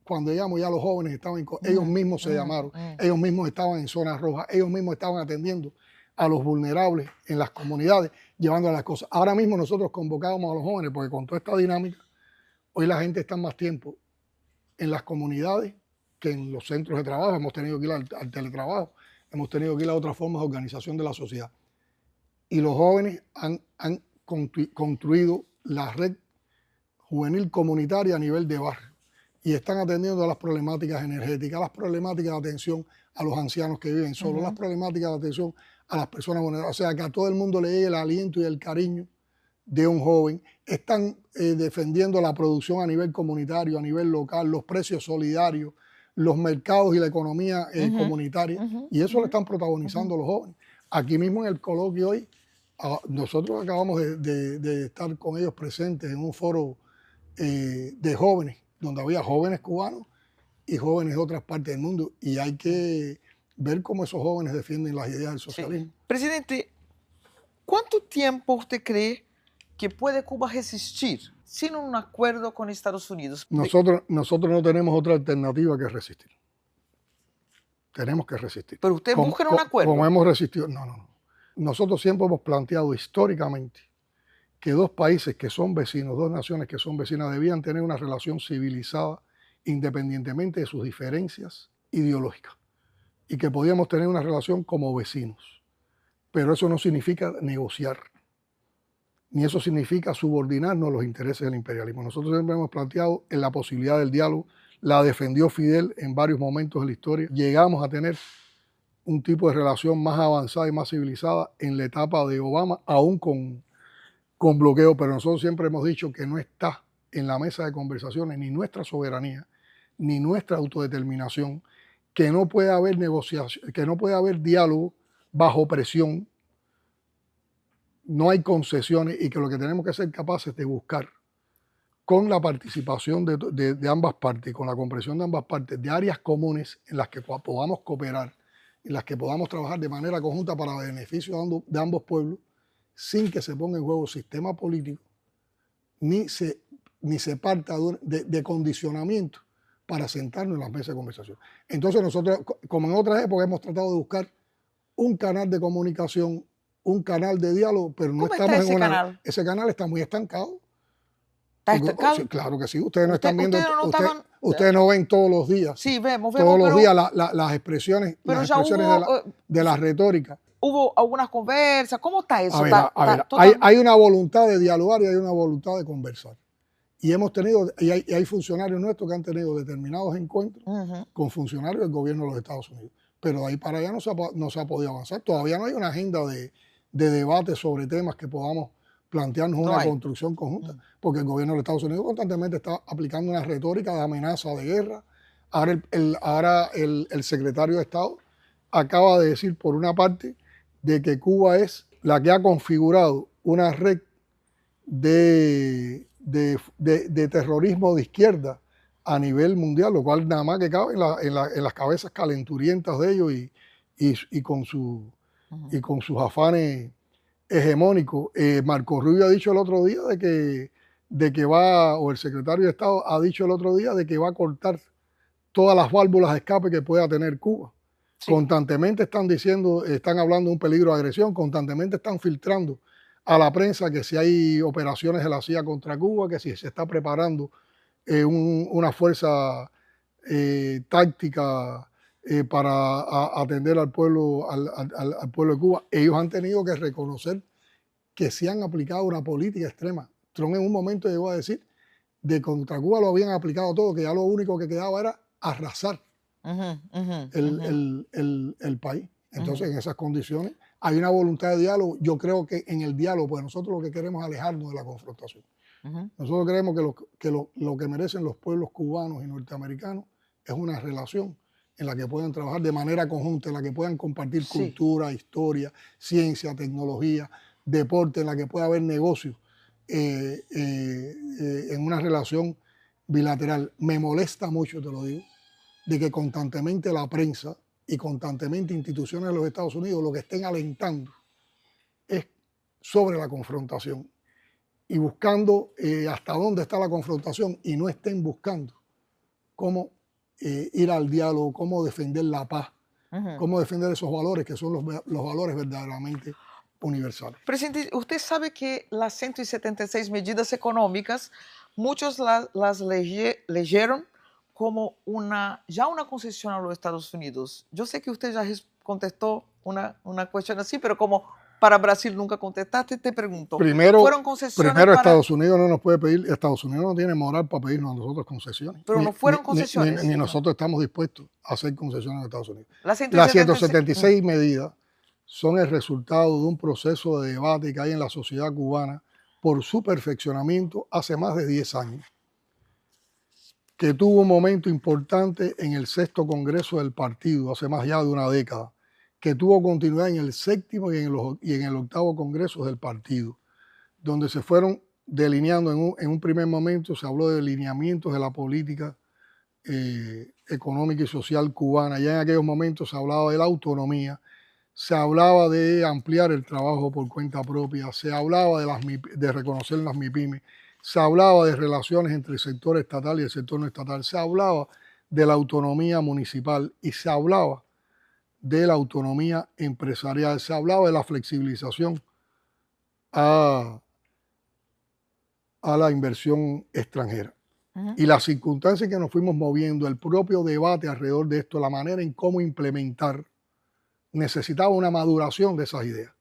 cuando llegamos ya los jóvenes estaban ellos mismos se llamaron, ellos mismos estaban en zonas rojas, ellos mismos estaban atendiendo a los vulnerables en las comunidades, llevando las cosas. Ahora mismo nosotros convocábamos a los jóvenes porque con toda esta dinámica, hoy la gente está más tiempo en las comunidades que en los centros de trabajo. Hemos tenido que ir al teletrabajo, hemos tenido que ir a otras formas de organización de la sociedad. Y los jóvenes han construido la red juvenil comunitaria a nivel de barrio y están atendiendo a las problemáticas energéticas, las problemáticas de atención a los ancianos que viven solos, las problemáticas de atención a las personas vulnerables. O sea, que a todo el mundo le llegue el aliento y el cariño de un joven. Están defendiendo la producción a nivel comunitario, a nivel local, los precios solidarios, los mercados y la economía comunitaria. Y eso lo están protagonizando los jóvenes. Aquí mismo en el coloquio hoy, nosotros acabamos de estar con ellos presentes en un foro de jóvenes, donde había jóvenes cubanos y jóvenes de otras partes del mundo. Y hay que ver cómo esos jóvenes defienden las ideas del socialismo. Sí. Presidente, ¿cuánto tiempo usted cree que puede Cuba resistir sin un acuerdo con Estados Unidos. Nosotros no tenemos otra alternativa que resistir. Tenemos que resistir. Pero ustedes buscan un acuerdo. Como hemos resistido. No. Nosotros siempre hemos planteado históricamente que dos países que son vecinos, dos naciones que son vecinas, debían tener una relación civilizada independientemente de sus diferencias ideológicas y que podíamos tener una relación como vecinos. Pero eso no significa negociar, ni eso significa subordinarnos a los intereses del imperialismo. Nosotros siempre hemos planteado en la posibilidad del diálogo, la defendió Fidel en varios momentos de la historia. Llegamos a tener un tipo de relación más avanzada y más civilizada en la etapa de Obama, aún con bloqueo, pero nosotros siempre hemos dicho que no está en la mesa de conversaciones ni nuestra soberanía, ni nuestra autodeterminación, que no puede haber negociación, que no puede haber diálogo bajo presión, no hay concesiones y que lo que tenemos que ser capaces de buscar con la participación de ambas partes, con la comprensión de ambas partes, de áreas comunes en las que podamos cooperar, en las que podamos trabajar de manera conjunta para beneficio de ambos pueblos, sin que se ponga en juego sistema político, ni se parta de condicionamiento para sentarnos en las mesas de conversación. Entonces nosotros, como en otras épocas, hemos tratado de buscar un canal de comunicación, un canal de diálogo, pero no estamos en una... Canal? Ese canal está muy estancado. ¿Está estancado? Sí, claro que sí. Ustedes no están viendo... Ustedes ustedes no ven todos los días. Sí, vemos. Todos los días las expresiones, de la retórica. ¿Hubo algunas conversas? ¿Cómo está eso? Hay una voluntad de dialogar y hay una voluntad de conversar. Y hay funcionarios nuestros que han tenido determinados encuentros con funcionarios del gobierno de los Estados Unidos. Pero de ahí para allá no se ha podido avanzar. Todavía no hay una agenda de debate sobre temas que podamos plantearnos una construcción conjunta. Porque el gobierno de los Estados Unidos constantemente está aplicando una retórica de amenaza de guerra. Ahora el secretario de Estado acaba de decir, por una parte, de que Cuba es la que ha configurado una red de terrorismo de izquierda a nivel mundial, lo cual nada más que cabe en las cabezas calenturientas de ellos y con sus afanes hegemónicos. Marco Rubio ha dicho el otro día o el secretario de Estado ha dicho el otro día de que va a cortar todas las válvulas de escape que pueda tener Cuba. Sí. Constantemente están hablando de un peligro de agresión, constantemente están filtrando a la prensa que si hay operaciones de la CIA contra Cuba, que si se está preparando una fuerza táctica para atender al pueblo de Cuba. Ellos han tenido que reconocer que se han aplicado una política extrema. Trump en un momento llegó a decir de contra Cuba lo habían aplicado todo, que ya lo único que quedaba era arrasar el país. Entonces, en esas condiciones, hay una voluntad de diálogo. Yo creo que en el diálogo, pues nosotros lo que queremos es alejarnos de la confrontación. Nosotros creemos que lo que merecen los pueblos cubanos y norteamericanos es una relación en la que puedan trabajar de manera conjunta, en la que puedan compartir cultura, historia, ciencia, tecnología, deporte, en la que pueda haber negocios en una relación bilateral. Me molesta mucho, te lo digo, de que constantemente la prensa y constantemente instituciones de los Estados Unidos lo que estén alentando es sobre la confrontación y buscando hasta dónde está la confrontación y no estén buscando cómo ir al diálogo, cómo defender la paz, cómo defender esos valores que son los valores verdaderamente universales. Presidente, usted sabe que las 176 medidas económicas, muchos las leyeron como ya una concesión a los Estados Unidos. Yo sé que usted ya contestó una cuestión así, pero como para Brasil nunca contestaste, te pregunto. ¿Fueron concesiones? Primero, Estados Unidos no nos puede pedir, Estados Unidos no tiene moral para pedirnos a nosotros concesiones. Pero no fueron concesiones. Ni nosotros estamos dispuestos a hacer concesiones a Estados Unidos. Las 176 medidas son el resultado de un proceso de debate que hay en la sociedad cubana por su perfeccionamiento hace más de 10 años, que tuvo un momento importante en el 6º Congreso del Partido, hace más ya de una década, que tuvo continuidad en el 7º y en el 8º Congreso del Partido, donde se fueron delineando en un primer momento, se habló de lineamientos de la política económica y social cubana. Ya en aquellos momentos se hablaba de la autonomía, se hablaba de ampliar el trabajo por cuenta propia, se hablaba de reconocer las MIPYMES, se hablaba de relaciones entre el sector estatal y el sector no estatal, se hablaba de la autonomía municipal y se hablaba de la autonomía empresarial, se hablaba de la flexibilización a la inversión extranjera. Y las circunstancias que nos fuimos moviendo, el propio debate alrededor de esto, la manera en cómo implementar, necesitaba una maduración de esas ideas.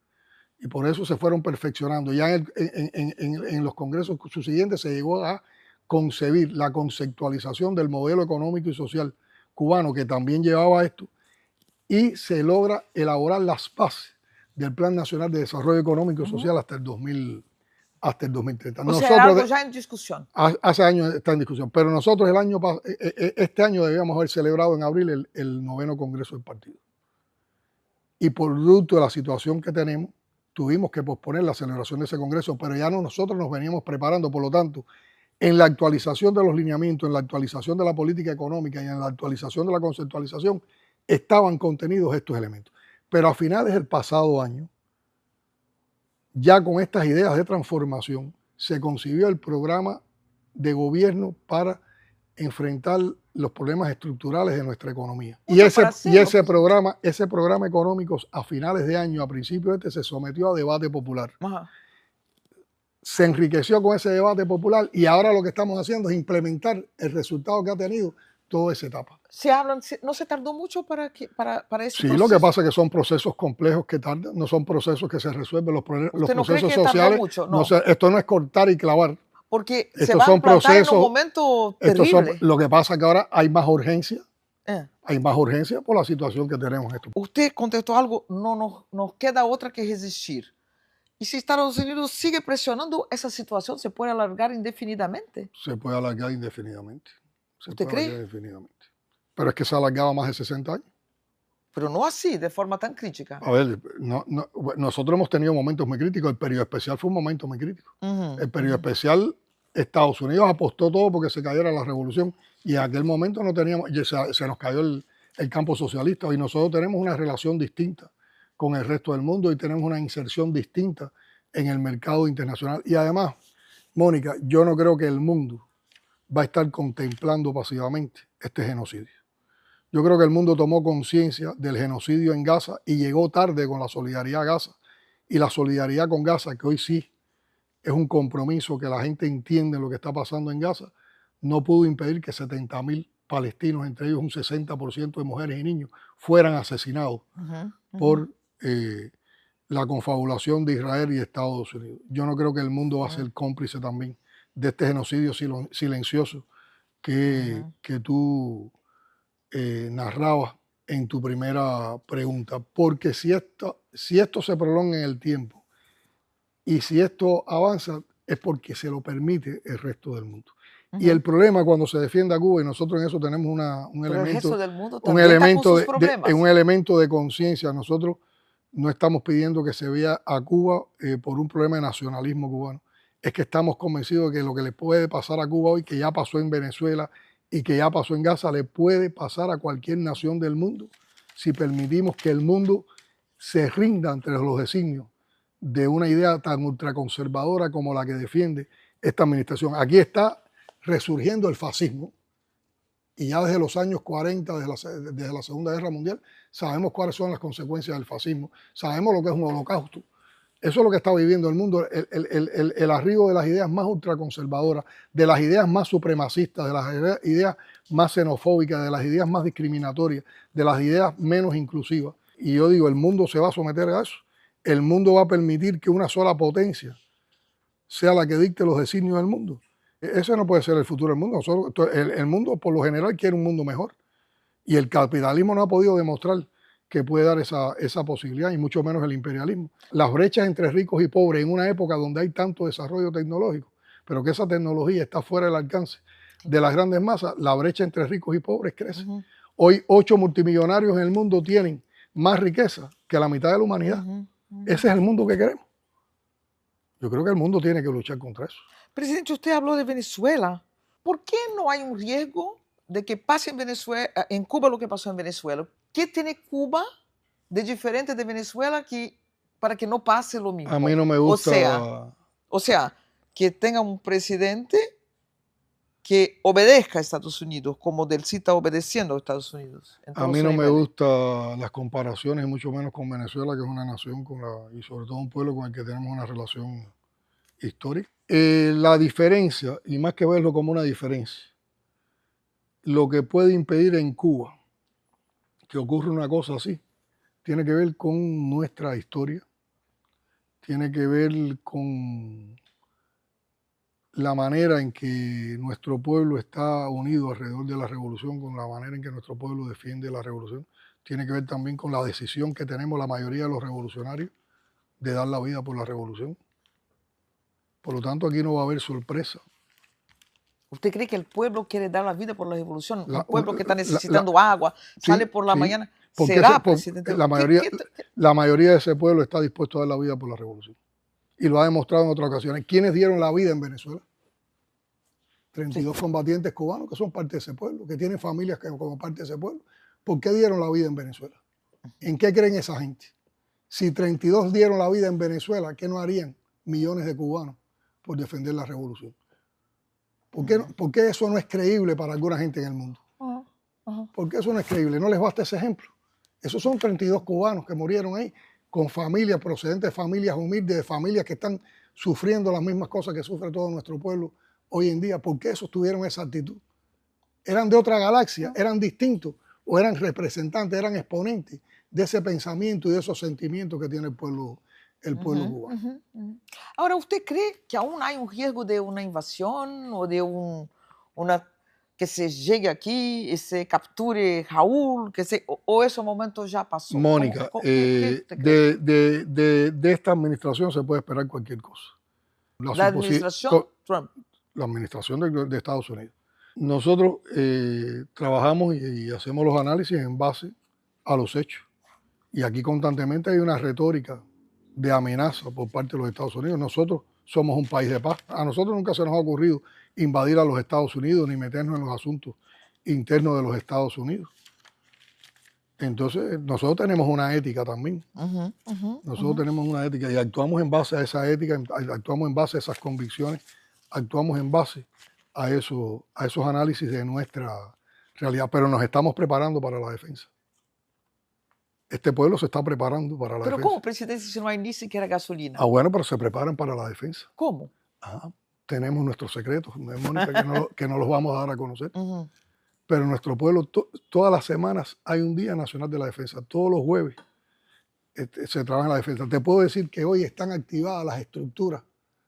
Y por eso se fueron perfeccionando. Ya en los congresos subsiguientes se llegó a concebir la conceptualización del modelo económico y social cubano, que también llevaba esto, y se logra elaborar las bases del Plan Nacional de Desarrollo Económico y Social hasta el 2030. O sea, algo ya en discusión. Hace años está en discusión, pero nosotros este año debíamos haber celebrado en abril el 9º Congreso del Partido. Y por producto de la situación que tenemos, tuvimos que posponer la celebración de ese Congreso, pero ya nosotros nos veníamos preparando. Por lo tanto, en la actualización de los lineamientos, en la actualización de la política económica y en la actualización de la conceptualización, estaban contenidos estos elementos. Pero a finales del pasado año, ya con estas ideas de transformación, se concibió el programa de gobierno para enfrentar los problemas estructurales de nuestra economía. Y ese programa económico a finales de año, a principios se sometió a debate popular. Ajá. Se enriqueció con ese debate popular y ahora lo que estamos haciendo es implementar el resultado que ha tenido toda esa etapa. ¿No se tardó mucho para ese Sí, proceso? lo que pasa es que son procesos complejos que tardan, no son procesos que se resuelven. Los procesos cree que sociales, mucho? No. Esto no es cortar y clavar. Porque estos se va son a tratar procesos, en un momento terrible. Lo que pasa es que ahora hay más urgencia. Hay más urgencia por la situación que tenemos. Usted contestó algo, no nos queda otra que resistir. Y si Estados Unidos sigue presionando, esa situación se puede alargar indefinidamente. Se puede alargar indefinidamente. ¿Usted cree? Indefinidamente. Pero es que se alargaba más de 60 años. Pero no así, de forma tan crítica. A ver, nosotros hemos tenido momentos muy críticos. El periodo especial fue un momento muy crítico. El periodo especial, Estados Unidos apostó todo porque se cayera la revolución y en aquel momento no teníamos, se nos cayó el campo socialista y nosotros tenemos una relación distinta con el resto del mundo y tenemos una inserción distinta en el mercado internacional. Y además, Mónica, yo no creo que el mundo va a estar contemplando pasivamente este genocidio. Yo creo que el mundo tomó conciencia del genocidio en Gaza y llegó tarde con la solidaridad a Gaza. Y la solidaridad con Gaza, que hoy sí es un compromiso que la gente entiende lo que está pasando en Gaza, no pudo impedir que 70.000 palestinos, entre ellos un 60% de mujeres y niños, fueran asesinados por la confabulación de Israel y Estados Unidos. Yo no creo que el mundo va a ser cómplice también de este genocidio silencioso que tú narrabas en tu primera pregunta, porque si esto se prolonga en el tiempo y si esto avanza es porque se lo permite el resto del mundo. Y el problema cuando se defiende a Cuba, y nosotros en eso tenemos un elemento de conciencia, nosotros no estamos pidiendo que se vea a Cuba por un problema de nacionalismo cubano, es que estamos convencidos de que lo que le puede pasar a Cuba hoy, que ya pasó en Venezuela, y que ya pasó en Gaza, le puede pasar a cualquier nación del mundo si permitimos que el mundo se rinda ante los designios de una idea tan ultraconservadora como la que defiende esta administración. Aquí está resurgiendo el fascismo y ya desde los años 40, desde la Segunda Guerra Mundial, sabemos cuáles son las consecuencias del fascismo, sabemos lo que es un holocausto. Eso es lo que está viviendo el mundo, el arribo de las ideas más ultraconservadoras, de las ideas más supremacistas, de las ideas más xenofóbicas, de las ideas más discriminatorias, de las ideas menos inclusivas. Y yo digo, el mundo se va a someter a eso. El mundo va a permitir que una sola potencia sea la que dicte los designios del mundo. Ese no puede ser el futuro del mundo. El mundo, por lo general, quiere un mundo mejor. Y el capitalismo no ha podido demostrar que puede dar esa posibilidad, y mucho menos el imperialismo. Las brechas entre ricos y pobres en una época donde hay tanto desarrollo tecnológico, pero que esa tecnología está fuera del alcance de las grandes masas, la brecha entre ricos y pobres crece. Hoy 8 multimillonarios en el mundo tienen más riqueza que la mitad de la humanidad. Ese es el mundo que queremos. Yo creo que el mundo tiene que luchar contra eso. Presidente, usted habló de Venezuela. ¿Por qué no hay un riesgo de que pase en Cuba lo que pasó en Venezuela? ¿Qué tiene Cuba de diferente de Venezuela para que no pase lo mismo? A mí no me gusta. O sea, que tenga un presidente que obedezca a Estados Unidos, como Del CID está obedeciendo a Estados Unidos. A mí no me gustan las comparaciones, y mucho menos con Venezuela, que es una nación y sobre todo un pueblo con el que tenemos una relación histórica. La diferencia, y más que verlo como una diferencia, lo que puede impedir en Cuba que ocurra una cosa así, tiene que ver con nuestra historia, tiene que ver con la manera en que nuestro pueblo está unido alrededor de la revolución, con la manera en que nuestro pueblo defiende la revolución, tiene que ver también con la decisión que tenemos la mayoría de los revolucionarios de dar la vida por la revolución. Por lo tanto, aquí no va a haber sorpresa. ¿Usted cree que el pueblo quiere dar la vida por la revolución? Un pueblo que está necesitando agua, sale por la mañana, ¿será presidente? La mayoría de ese pueblo está dispuesto a dar la vida por la revolución. Y lo ha demostrado en otras ocasiones. ¿Quiénes dieron la vida en Venezuela? 32 combatientes cubanos que son parte de ese pueblo, que tienen familias como parte de ese pueblo. ¿Por qué dieron la vida en Venezuela? ¿En qué creen esa gente? Si 32 dieron la vida en Venezuela, ¿qué no harían millones de cubanos por defender la revolución? ¿Por qué eso no es creíble para alguna gente en el mundo? ¿Por qué eso no es creíble? ¿No les basta ese ejemplo? Esos son 32 cubanos que murieron ahí, con familias procedentes de familias humildes, de familias que están sufriendo las mismas cosas que sufre todo nuestro pueblo hoy en día. ¿Por qué esos tuvieron esa actitud? ¿Eran de otra galaxia? ¿Eran distintos? ¿O eran representantes, eran exponentes de ese pensamiento y de esos sentimientos que tiene el pueblo cubano? Ahora, ¿usted cree que aún hay un riesgo de una invasión o de que se llegue aquí y se capture Raúl, o ese momento ya pasó? Mónica, de esta administración se puede esperar cualquier cosa. ¿La administración Trump? La administración de Estados Unidos. Nosotros trabajamos y hacemos los análisis en base a los hechos. Y aquí constantemente hay una retórica de amenaza por parte de los Estados Unidos. Nosotros somos un país de paz. A nosotros nunca se nos ha ocurrido invadir a los Estados Unidos ni meternos en los asuntos internos de los Estados Unidos. Entonces, nosotros tenemos una ética también. Nosotros tenemos una ética y actuamos en base a esa ética, actuamos en base a esas convicciones, actuamos en base a esos análisis de nuestra realidad, pero nos estamos preparando para la defensa. Este pueblo se está preparando para la defensa. ¿Pero cómo, presidente, si no hay ni siquiera gasolina? Bueno, pero se preparan para la defensa. ¿Cómo? Tenemos nuestros secretos, Mónica, que no los vamos a dar a conocer. Pero en nuestro pueblo, todas las semanas hay un Día Nacional de la Defensa. Todos los jueves se trabaja en la defensa. Te puedo decir que hoy están activadas las estructuras.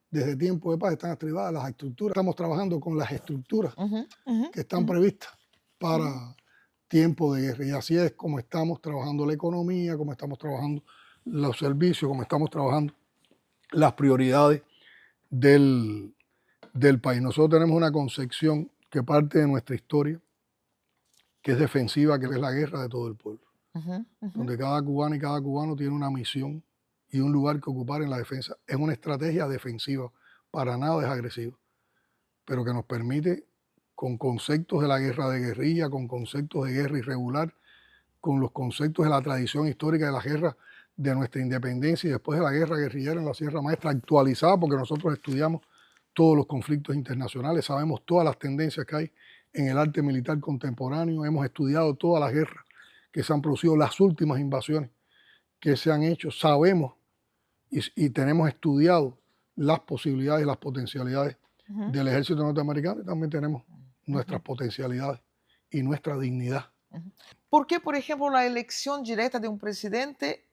Desde tiempo de paz están activadas las estructuras. Estamos trabajando con las estructuras que están previstas para tiempo de guerra. Y así es como estamos trabajando la economía, como estamos trabajando los servicios, como estamos trabajando las prioridades del país. Nosotros tenemos una concepción que parte de nuestra historia, que es defensiva, que es la guerra de todo el pueblo. Donde cada cubano y cada cubano tiene una misión y un lugar que ocupar en la defensa. Es una estrategia defensiva, para nada es agresiva, pero que nos permite, con conceptos de la guerra de guerrilla, con conceptos de guerra irregular, con los conceptos de la tradición histórica de la guerra de nuestra independencia y después de la guerra guerrillera en la Sierra Maestra, actualizada, porque nosotros estudiamos todos los conflictos internacionales, sabemos todas las tendencias que hay en el arte militar contemporáneo, hemos estudiado todas las guerras que se han producido, las últimas invasiones que se han hecho, sabemos y tenemos estudiado las posibilidades y las potencialidades del ejército norteamericano, y también tenemos nuestras potencialidades y nuestra dignidad. ¿Por qué, por ejemplo, la elección directa de un presidente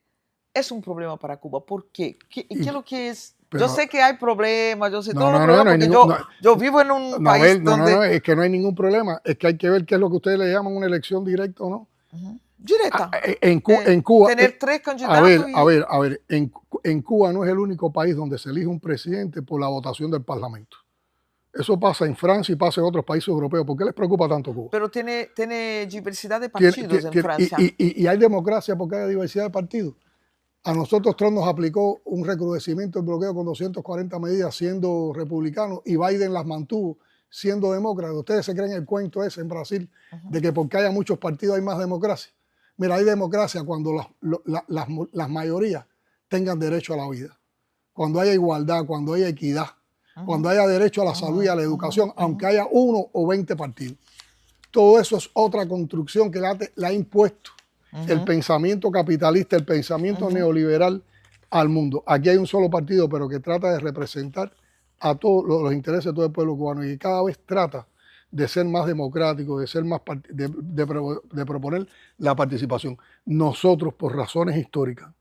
es un problema para Cuba? ¿Por qué? ¿Qué es lo que es? Yo sé que hay problemas, yo sé todo los problemas, porque yo vivo en un país donde... No, es que no hay ningún problema, es que hay que ver qué es lo que ustedes le llaman una elección directa o no. Directa. En Cuba... Tener tres candidatos. A ver, en Cuba no es el único país donde se elige un presidente por la votación del Parlamento. Eso pasa en Francia y pasa en otros países europeos. ¿Por qué les preocupa tanto Cuba? Pero tiene diversidad de partidos en Francia. Y hay democracia porque hay diversidad de partidos. A nosotros Trump nos aplicó un recrudecimiento del bloqueo con 240 medidas siendo republicano y Biden las mantuvo siendo demócrata. ¿Ustedes se creen el cuento ese en Brasil de que porque haya muchos partidos hay más democracia? Mira, hay democracia cuando las mayorías tengan derecho a la vida, cuando haya igualdad, cuando haya equidad, cuando haya derecho a la salud y a la educación, aunque haya 1 o 20 partidos. Todo eso es otra construcción que la ha impuesto el pensamiento capitalista, el pensamiento neoliberal al mundo. Aquí hay un solo partido, pero que trata de representar a todos los intereses de todo el pueblo cubano y cada vez trata de ser más democrático, de ser más de proponer la participación. Nosotros, por razones históricas,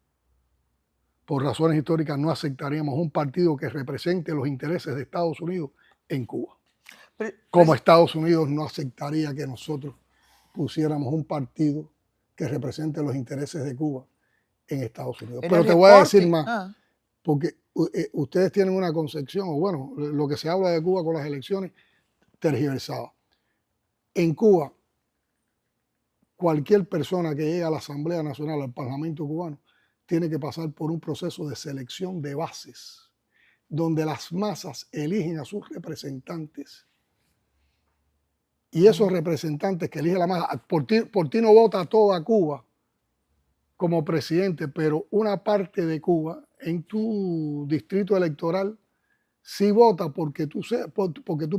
no aceptaríamos un partido que represente los intereses de Estados Unidos en Cuba. Como Estados Unidos no aceptaría que nosotros pusiéramos un partido que represente los intereses de Cuba en Estados Unidos. Pero te voy a decir más, porque ustedes tienen una concepción, o bueno, lo que se habla de Cuba con las elecciones, tergiversada. En Cuba, cualquier persona que llegue a la Asamblea Nacional, al Parlamento cubano, tiene que pasar por un proceso de selección de bases, donde las masas eligen a sus representantes. Y esos representantes que elige la masa, por ti no vota toda Cuba como presidente, pero una parte de Cuba en tu distrito electoral sí vota porque tú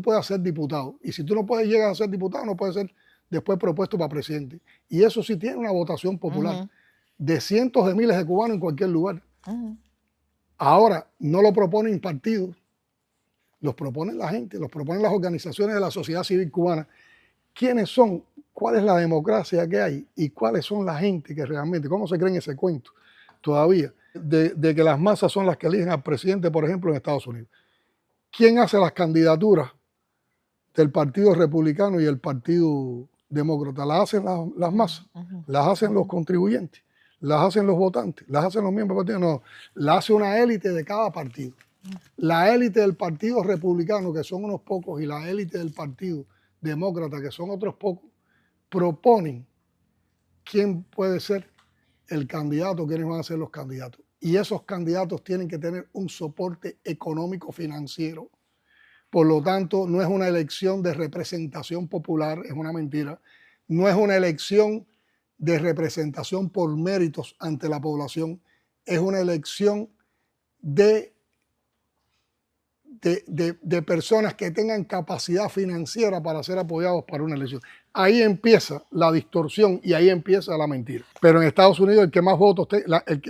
puedas ser diputado. Y si tú no puedes llegar a ser diputado, no puedes ser después propuesto para presidente. Y eso sí tiene una votación popular de cientos de miles de cubanos en cualquier lugar. Ahora, no lo proponen partidos, los proponen la gente, los proponen las organizaciones de la sociedad civil cubana. ¿Quiénes son? ¿Cuál es la democracia que hay? ¿Y cuáles son la gente que realmente, cómo se creen ese cuento todavía? De que las masas son las que eligen al presidente, por ejemplo, en Estados Unidos. ¿Quién hace las candidaturas del Partido Republicano y el Partido Demócrata? Las hacen las masas, las hacen los contribuyentes, las hacen los votantes, las hacen los miembros del partido. No, las hace una élite de cada partido. La élite del Partido Republicano, que son unos pocos, y la élite del Partido Demócrata, que son otros pocos, proponen quién puede ser el candidato, quiénes van a ser los candidatos. Y esos candidatos tienen que tener un soporte económico financiero. Por lo tanto, no es una elección de representación popular, es una mentira. No es una elección de representación por méritos ante la población, es una elección de personas que tengan capacidad financiera para ser apoyados para una elección. Ahí empieza la distorsión y ahí empieza la mentira. Pero en Estados Unidos el que más votos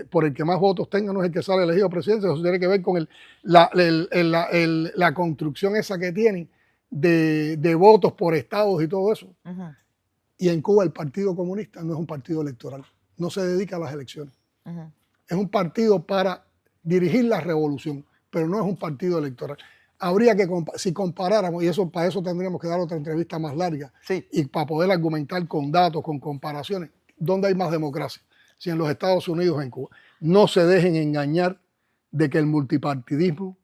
por el que más votos tenga no es el que sale elegido presidente, eso tiene que ver con la construcción esa que tienen de votos por estados y todo eso. Y en Cuba el Partido Comunista no es un partido electoral, no se dedica a las elecciones. Es un partido para dirigir la revolución, pero no es un partido electoral. Habría que, si comparáramos, y eso para eso tendríamos que dar otra entrevista más larga, y para poder argumentar con datos, con comparaciones, ¿dónde hay más democracia? Si en los Estados Unidos o en Cuba. No se dejen engañar de que el multipartidismo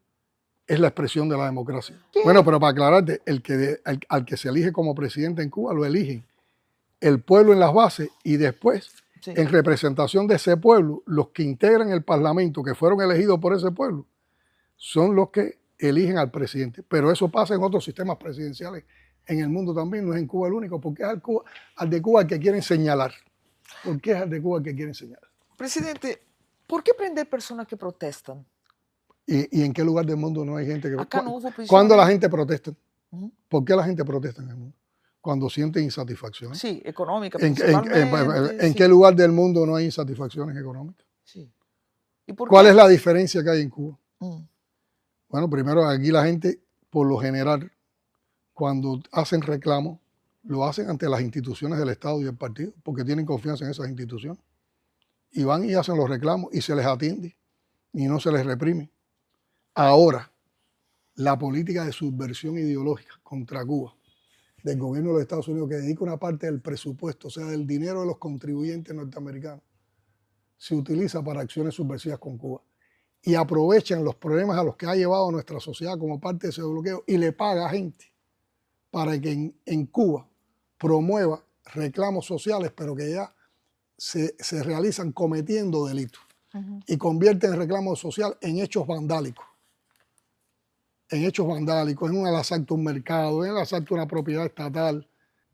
es la expresión de la democracia. ¿Qué? Bueno, pero para aclararte, al que se elige como presidente en Cuba lo eligen el pueblo en las bases y después, en representación de ese pueblo, los que integran el parlamento, que fueron elegidos por ese pueblo, son los que eligen al presidente. Pero eso pasa en otros sistemas presidenciales en el mundo también, no es en Cuba el único, porque es al de Cuba el que quieren señalar. ¿Por qué es al de Cuba el que quieren señalar? Presidente, ¿por qué prender personas que protestan? ¿Y en qué lugar del mundo no hay gente que protesta? No hubo prisión. ¿Cuándo la gente protesta? ¿Por qué la gente protesta en el mundo? Cuando siente insatisfacción. Sí, económica. ¿En qué lugar del mundo no hay insatisfacciones económicas? Sí. ¿Y por ¿Cuál es la diferencia que hay en Cuba? Bueno, primero aquí la gente, por lo general, cuando hacen reclamos, lo hacen ante las instituciones del Estado y del partido, porque tienen confianza en esas instituciones. Y van y hacen los reclamos y se les atiende y no se les reprime. Ahora, la política de subversión ideológica contra Cuba del gobierno de los Estados Unidos, que dedica una parte del presupuesto, o sea, del dinero de los contribuyentes norteamericanos, se utiliza para acciones subversivas con Cuba. Y aprovechan los problemas a los que ha llevado nuestra sociedad como parte de ese bloqueo y le paga a gente para que en Cuba promueva reclamos sociales, pero que ya se realizan cometiendo delitos y convierten el reclamo social en hechos vandálicos. En hechos vandálicos, en un asalto a un mercado, en el asalto a una propiedad estatal.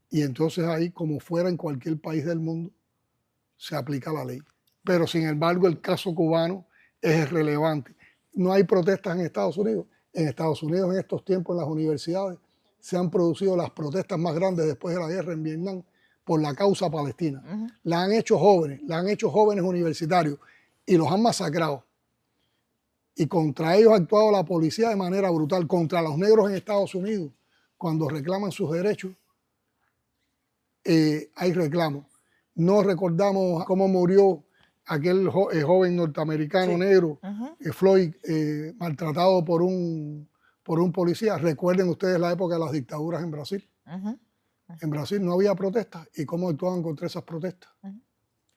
Y entonces ahí, como fuera en cualquier país del mundo, se aplica la ley. Pero sin embargo, el caso cubano es irrelevante. No hay protestas en Estados Unidos. en Estados Unidos en estos tiempos en las universidades se han producido las protestas más grandes después de la guerra en Vietnam por la causa palestina. La han hecho jóvenes universitarios y los han masacrado. Y contra ellos ha actuado la policía de manera brutal, contra los negros en Estados Unidos. Cuando reclaman sus derechos, hay reclamos. No recordamos cómo murió aquel joven norteamericano negro, Floyd, maltratado por un policía. Recuerden ustedes la época de las dictaduras en Brasil. En Brasil no había protestas y cómo actuaban contra esas protestas.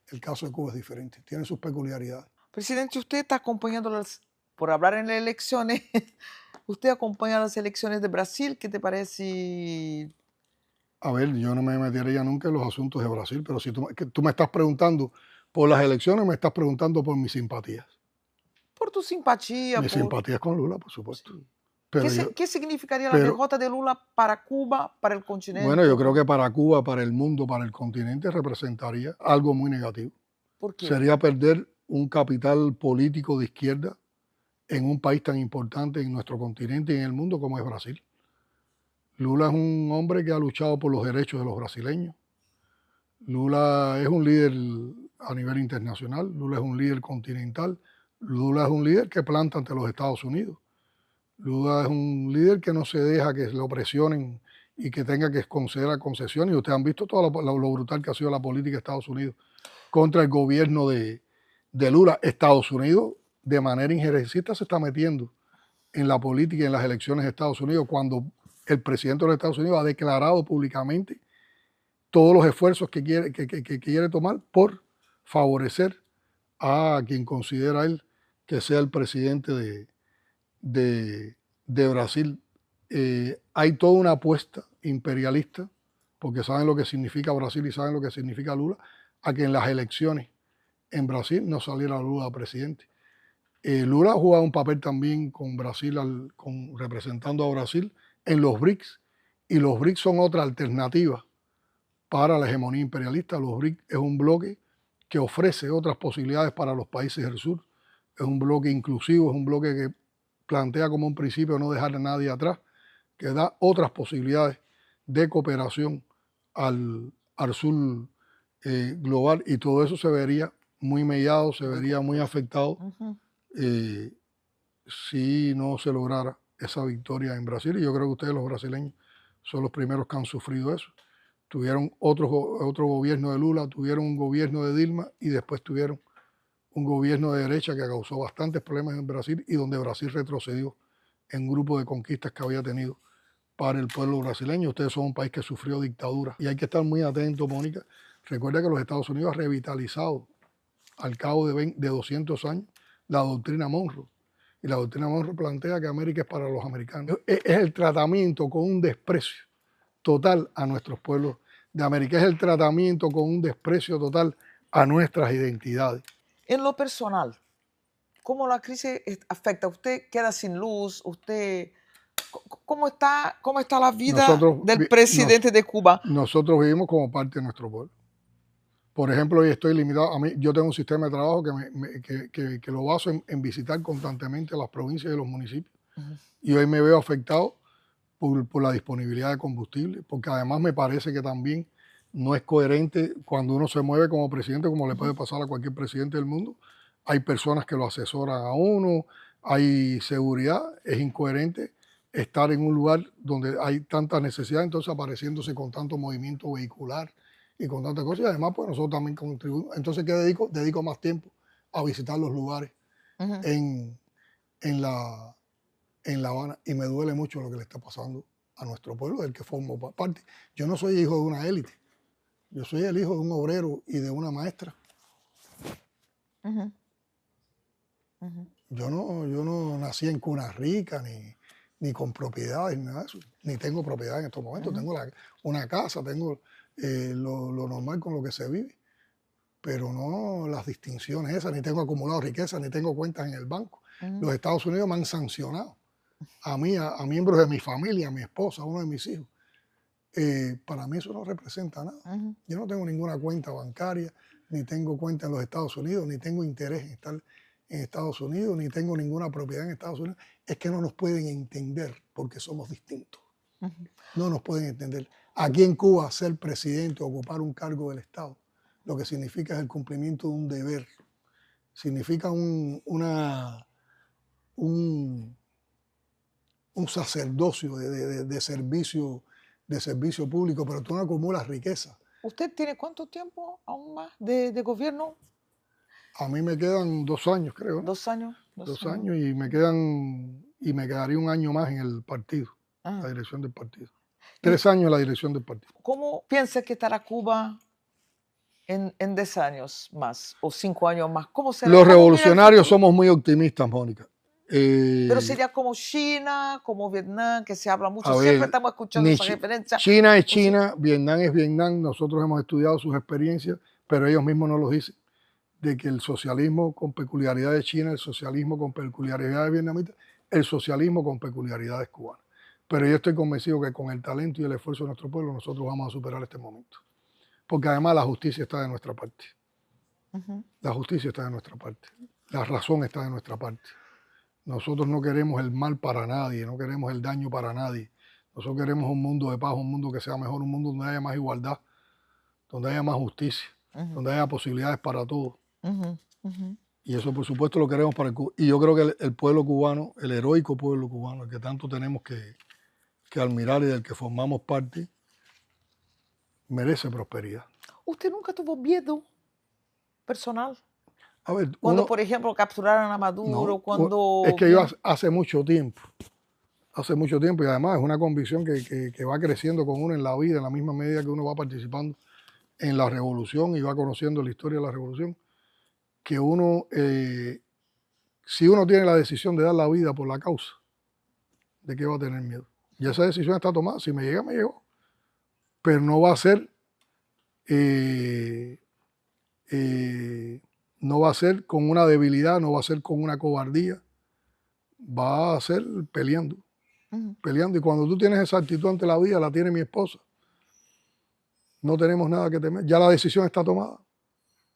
El caso de Cuba es diferente, tiene sus peculiaridades. Presidente, usted está acompañando por hablar en las elecciones, usted acompaña las elecciones de Brasil, ¿qué te parece? A ver, yo no me metería nunca en los asuntos de Brasil, pero si tú me estás preguntando por las elecciones, me estás preguntando por mis simpatías. Por tu simpatía. Mis simpatías con Lula, por supuesto. Sí. Pero ¿Qué significaría la derrota de Lula para Cuba, para el continente? Bueno, yo creo que para Cuba, para el mundo, para el continente representaría algo muy negativo. ¿Por qué? Sería perder un capital político de izquierda en un país tan importante en nuestro continente y en el mundo como es Brasil. Lula es un hombre que ha luchado por los derechos de los brasileños. Lula es un líder a nivel internacional, Lula es un líder continental, Lula es un líder que planta ante los Estados Unidos. Lula es un líder que no se deja que lo presionen y que tenga que conceder concesiones. Y ustedes han visto todo lo brutal que ha sido la política de Estados Unidos contra el gobierno de Lula. Estados Unidos, de manera injerencista, se está metiendo en la política y en las elecciones de Estados Unidos cuando el presidente de los Estados Unidos ha declarado públicamente todos los esfuerzos que quiere tomar por favorecer a quien considera él que sea el presidente de Brasil. Hay toda una apuesta imperialista, porque saben lo que significa Brasil y saben lo que significa Lula, a que en las elecciones en Brasil no saliera Lula presidente. Lula ha jugado un papel también con Brasil, representando a Brasil en los BRICS, y los BRICS son otra alternativa para la hegemonía imperialista. Los BRICS es un bloque que ofrece otras posibilidades para los países del sur, es un bloque inclusivo, es un bloque que plantea como un principio no dejar a nadie atrás, que da otras posibilidades de cooperación al sur global, y todo eso se vería muy mellado, se vería muy afectado si no se lograra esa victoria en Brasil. Y yo creo que ustedes, los brasileños, son los primeros que han sufrido eso. Tuvieron otro gobierno de Lula, tuvieron un gobierno de Dilma y después tuvieron un gobierno de derecha que causó bastantes problemas en Brasil y donde Brasil retrocedió en un grupo de conquistas que había tenido para el pueblo brasileño. Ustedes son un país que sufrió dictadura y hay que estar muy atento, Mónica. Recuerda que los Estados Unidos han revitalizado al cabo de 200 años la doctrina Monroe. Y la doctrina Monroe plantea que América es para los americanos. Es el tratamiento con un desprecio total a nuestros pueblos de América. Es el tratamiento con un desprecio total a nuestras identidades. En lo personal, ¿cómo la crisis afecta? ¿Usted queda sin luz? ¿Cómo está la vida del presidente de Cuba? Nosotros vivimos como parte de nuestro pueblo. Por ejemplo, hoy estoy limitado. Yo tengo un sistema de trabajo que lo baso en visitar constantemente las provincias y los municipios. Y hoy me veo afectado por la disponibilidad de combustible, porque además me parece que también no es coherente cuando uno se mueve como presidente, como le puede pasar a cualquier presidente del mundo. Hay personas que lo asesoran a uno, hay seguridad, es incoherente estar en un lugar donde hay tanta necesidad, entonces apareciéndose con tanto movimiento vehicular y con tantas cosas. Y además, pues nosotros también contribuimos. Entonces, ¿qué dedico? Dedico más tiempo a visitar los lugares en La Habana, y me duele mucho lo que le está pasando a nuestro pueblo, del que formo parte. Yo no soy hijo de una élite, yo soy el hijo de un obrero y de una maestra. Yo no nací en cuna rica, ni con propiedades, ni nada de eso. Ni tengo propiedad en estos momentos. Tengo una casa, tengo lo normal con lo que se vive, pero no las distinciones esas, ni tengo acumulado riqueza, ni tengo cuentas en el banco. Los Estados Unidos me han sancionado a mí, a miembros de mi familia, a mi esposa, a uno de mis hijos. Para mí eso no representa nada. Yo no tengo ninguna cuenta bancaria, ni tengo cuenta en los Estados Unidos, ni tengo interés en estar en Estados Unidos, ni tengo ninguna propiedad en Estados Unidos. Es que no nos pueden entender porque somos distintos. No nos pueden entender. Aquí en Cuba, ser presidente o ocupar un cargo del Estado, lo que significa es el cumplimiento de un deber. Significa un sacerdocio de servicio público, pero tú no acumulas riqueza. ¿Usted tiene cuánto tiempo aún más de gobierno? A mí me quedan 2 años, creo. 2 años. 2 años y me quedaría un año más en el partido, Ah. la dirección del partido. 3 años en la dirección del partido. ¿Cómo piensa que estará Cuba en 10 años más o 5 años más? ¿Cómo será? Los revolucionarios somos muy optimistas, Mónica. Pero sería como China, como Vietnam, que se habla mucho. Siempre estamos escuchando esa referencia. China es China, Vietnam es Vietnam. Nosotros hemos estudiado sus experiencias, pero ellos mismos nos lo dicen, de que el socialismo con peculiaridades de China, el socialismo con peculiaridades vietnamitas, el socialismo con peculiaridades cubanas. Pero yo estoy convencido que con el talento y el esfuerzo de nuestro pueblo nosotros vamos a superar este momento. Porque además la justicia está de nuestra parte. La justicia está de nuestra parte. La razón está de nuestra parte. Nosotros no queremos el mal para nadie, no queremos el daño para nadie. Nosotros queremos un mundo de paz, un mundo que sea mejor, un mundo donde haya más igualdad, donde haya más justicia, donde haya posibilidades para todos. Y eso, por supuesto, lo queremos para el Cuba. Y yo creo que el pueblo cubano, el heroico pueblo cubano, el que tanto tenemos que admirar y del que formamos parte, merece prosperidad. ¿Usted nunca tuvo miedo personal? A ver, cuando, por ejemplo, capturaron a Maduro, cuando... Es que yo hace mucho tiempo, y además es una convicción que va creciendo con uno en la vida, en la misma medida que uno va participando en la revolución y va conociendo la historia de la revolución, que uno, si uno tiene la decisión de dar la vida por la causa, ¿de qué va a tener miedo? Y esa decisión está tomada, si me llega, me llegó, pero no va a ser... no va a ser con una debilidad, no va a ser con una cobardía, va a ser peleando, peleando. Y cuando tú tienes esa actitud ante la vida, la tiene mi esposa, no tenemos nada que temer, ya la decisión está tomada.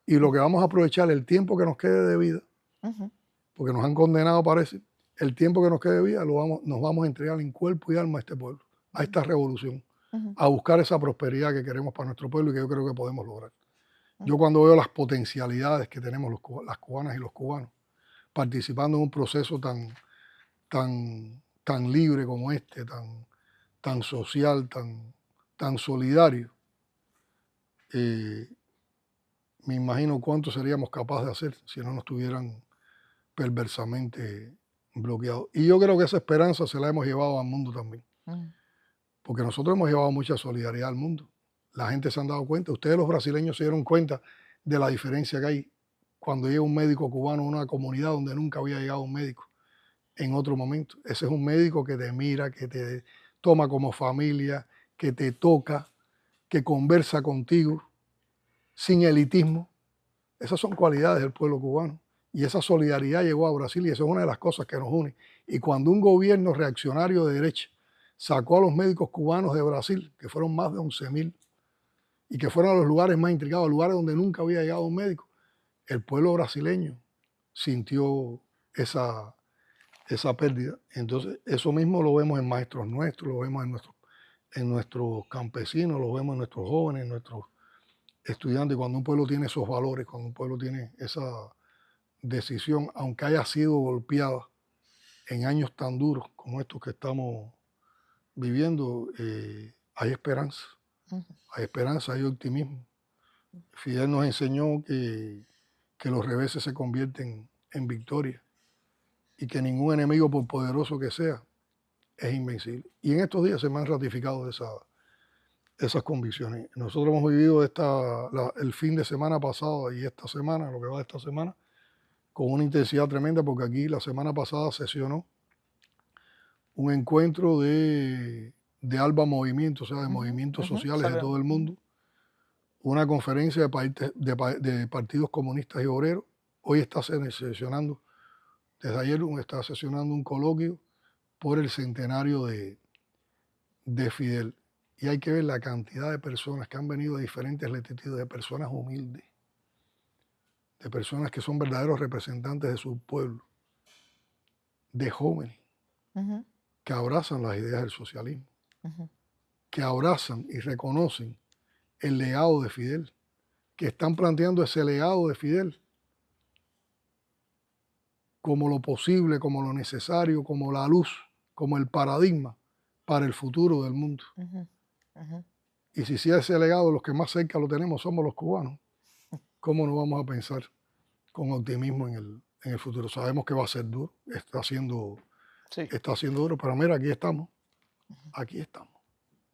Y lo que vamos a aprovechar, el tiempo que nos quede de vida, porque nos han condenado, parece, el tiempo que nos quede de vida nos vamos a entregar en cuerpo y alma a este pueblo, a esta revolución, a buscar esa prosperidad que queremos para nuestro pueblo y que yo creo que podemos lograr. Yo cuando veo las potencialidades que tenemos las cubanas y los cubanos participando en un proceso tan libre como este, tan social, tan solidario, me imagino cuánto seríamos capaces de hacer si no nos estuvieran perversamente bloqueados. Y yo creo que esa esperanza se la hemos llevado al mundo también, porque nosotros hemos llevado mucha solidaridad al mundo. La gente se han dado cuenta, ustedes los brasileños se dieron cuenta de la diferencia que hay cuando llega un médico cubano a una comunidad donde nunca había llegado un médico en otro momento. Ese es un médico que te mira, que te toma como familia, que te toca, que conversa contigo, sin elitismo. Esas son cualidades del pueblo cubano. Y esa solidaridad llegó a Brasil y esa es una de las cosas que nos une. Y cuando un gobierno reaccionario de derecha sacó a los médicos cubanos de Brasil, que fueron más de 11.000, y que fueron a los lugares más intricados, lugares donde nunca había llegado un médico, el pueblo brasileño sintió esa pérdida. Entonces, eso mismo lo vemos en maestros nuestros, lo vemos en nuestros campesinos, lo vemos en nuestros jóvenes, en nuestros estudiantes. Cuando un pueblo tiene esos valores, cuando un pueblo tiene esa decisión, aunque haya sido golpeada en años tan duros como estos que estamos viviendo, hay esperanza. Hay esperanza, hay optimismo. Fidel nos enseñó que los reveses se convierten en victoria y que ningún enemigo, por poderoso que sea, es invencible. Y en estos días se me han ratificado esas convicciones. Nosotros hemos vivido el fin de semana pasado y esta semana, lo que va de esta semana, con una intensidad tremenda, porque aquí la semana pasada sesionó un encuentro de ALBA Movimiento, o sea, de movimientos sociales de todo el mundo, una conferencia de partidos comunistas y obreros. Hoy está sesionando, desde ayer está sesionando un coloquio por el centenario de Fidel. Y hay que ver la cantidad de personas que han venido de diferentes latitudes, de personas humildes, de personas que son verdaderos representantes de su pueblo, de jóvenes que abrazan las ideas del socialismo, que abrazan y reconocen el legado de Fidel, que están planteando ese legado de Fidel como lo posible, como lo necesario, como la luz, como el paradigma para el futuro del mundo. Y si ese legado los que más cerca lo tenemos somos los cubanos, ¿cómo no vamos a pensar con optimismo en el futuro? Sabemos que va a ser duro, está siendo duro, pero mira, aquí estamos,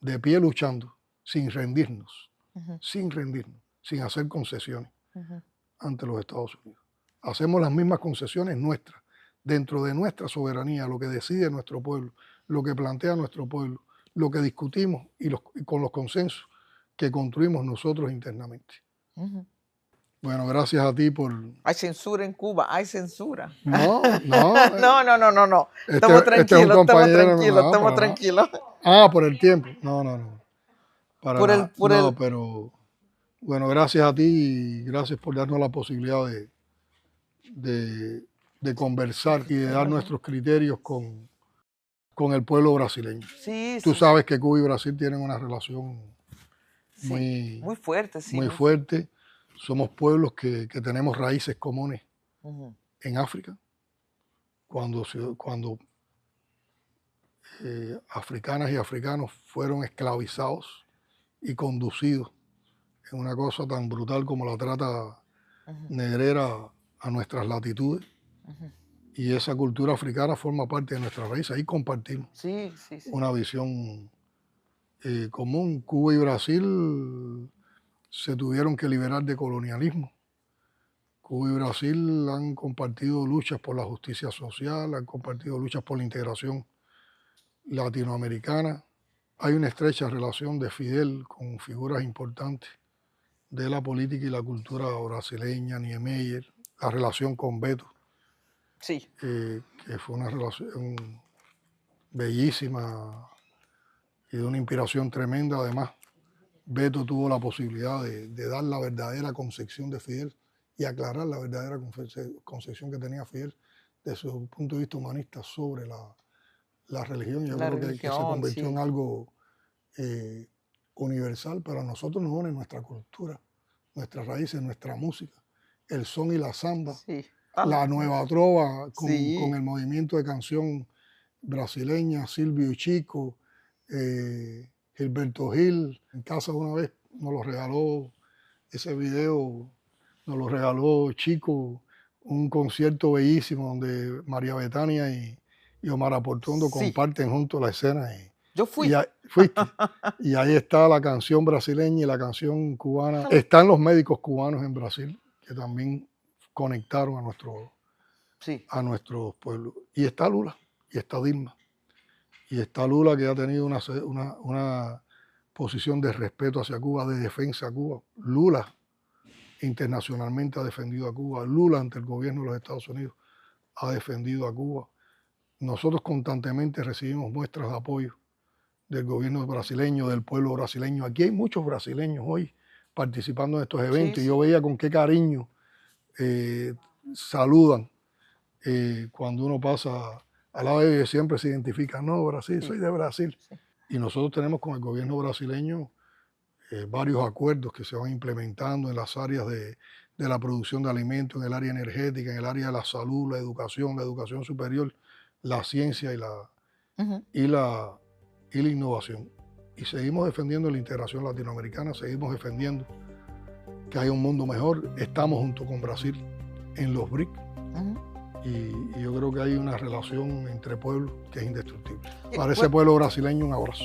de pie luchando, sin rendirnos, sin hacer concesiones ante los Estados Unidos. Hacemos las mismas concesiones nuestras, dentro de nuestra soberanía, lo que decide nuestro pueblo, lo que plantea nuestro pueblo, lo que discutimos y con los consensos que construimos nosotros internamente. Bueno, gracias a ti por... Hay censura en Cuba, hay censura. No. No. Estamos tranquilos, estamos tranquilos. Por el tiempo. No. Pero bueno, gracias a ti y gracias por darnos la posibilidad de conversar y de dar nuestros criterios con el pueblo brasileño. Tú sabes que Cuba y Brasil tienen una relación muy fuerte. Muy fuerte. Somos pueblos que tenemos raíces comunes en África. Cuando africanas y africanos fueron esclavizados y conducidos en una cosa tan brutal como la trata negrera a nuestras latitudes. Y esa cultura africana forma parte de nuestra raíz. Ahí compartimos una visión común. Cuba y Brasil se tuvieron que liberar de colonialismo. Cuba y Brasil han compartido luchas por la justicia social, han compartido luchas por la integración latinoamericana. Hay una estrecha relación de Fidel con figuras importantes de la política y la cultura brasileña, Niemeyer, la relación con Beto, que fue una relación bellísima y de una inspiración tremenda. Además, Beto tuvo la posibilidad de dar la verdadera concepción de Fidel y aclarar la verdadera concepción que tenía Fidel desde su punto de vista humanista sobre la religión. Yo creo que se convirtió en algo universal, pero a nosotros nos une nuestra cultura, nuestras raíces, nuestra música, el son y la samba, la nueva trova con el movimiento de canción brasileña, Silvio y Chico, Gilberto Gil. En casa una vez nos lo regaló ese video, nos lo regaló Chico, un concierto bellísimo donde María Bethania y Omar Aportondo comparten juntos la escena. Yo fui. Fuiste. Y ahí está la canción brasileña y la canción cubana. Están los médicos cubanos en Brasil que también conectaron a nuestros pueblos. Y está Lula, y está Dilma. Y está Lula, que ha tenido una posición de respeto hacia Cuba, de defensa a Cuba. Lula internacionalmente ha defendido a Cuba. Lula ante el gobierno de los Estados Unidos ha defendido a Cuba. Nosotros constantemente recibimos muestras de apoyo del gobierno brasileño, del pueblo brasileño. Aquí hay muchos brasileños hoy participando en estos eventos. Y yo veía con qué cariño saludan cuando uno pasa al lado de ellos. Siempre se identifican, no, Brasil, soy de Brasil. Y nosotros tenemos con el gobierno brasileño varios acuerdos que se van implementando en las áreas de la producción de alimentos, en el área energética, en el área de la salud, la educación superior, la ciencia y la innovación. Y seguimos defendiendo la integración latinoamericana, seguimos defendiendo que hay un mundo mejor. Estamos junto con Brasil en los BRIC. Y yo creo que hay una relación entre pueblos que es indestructible. Para ese pueblo brasileño, un abrazo.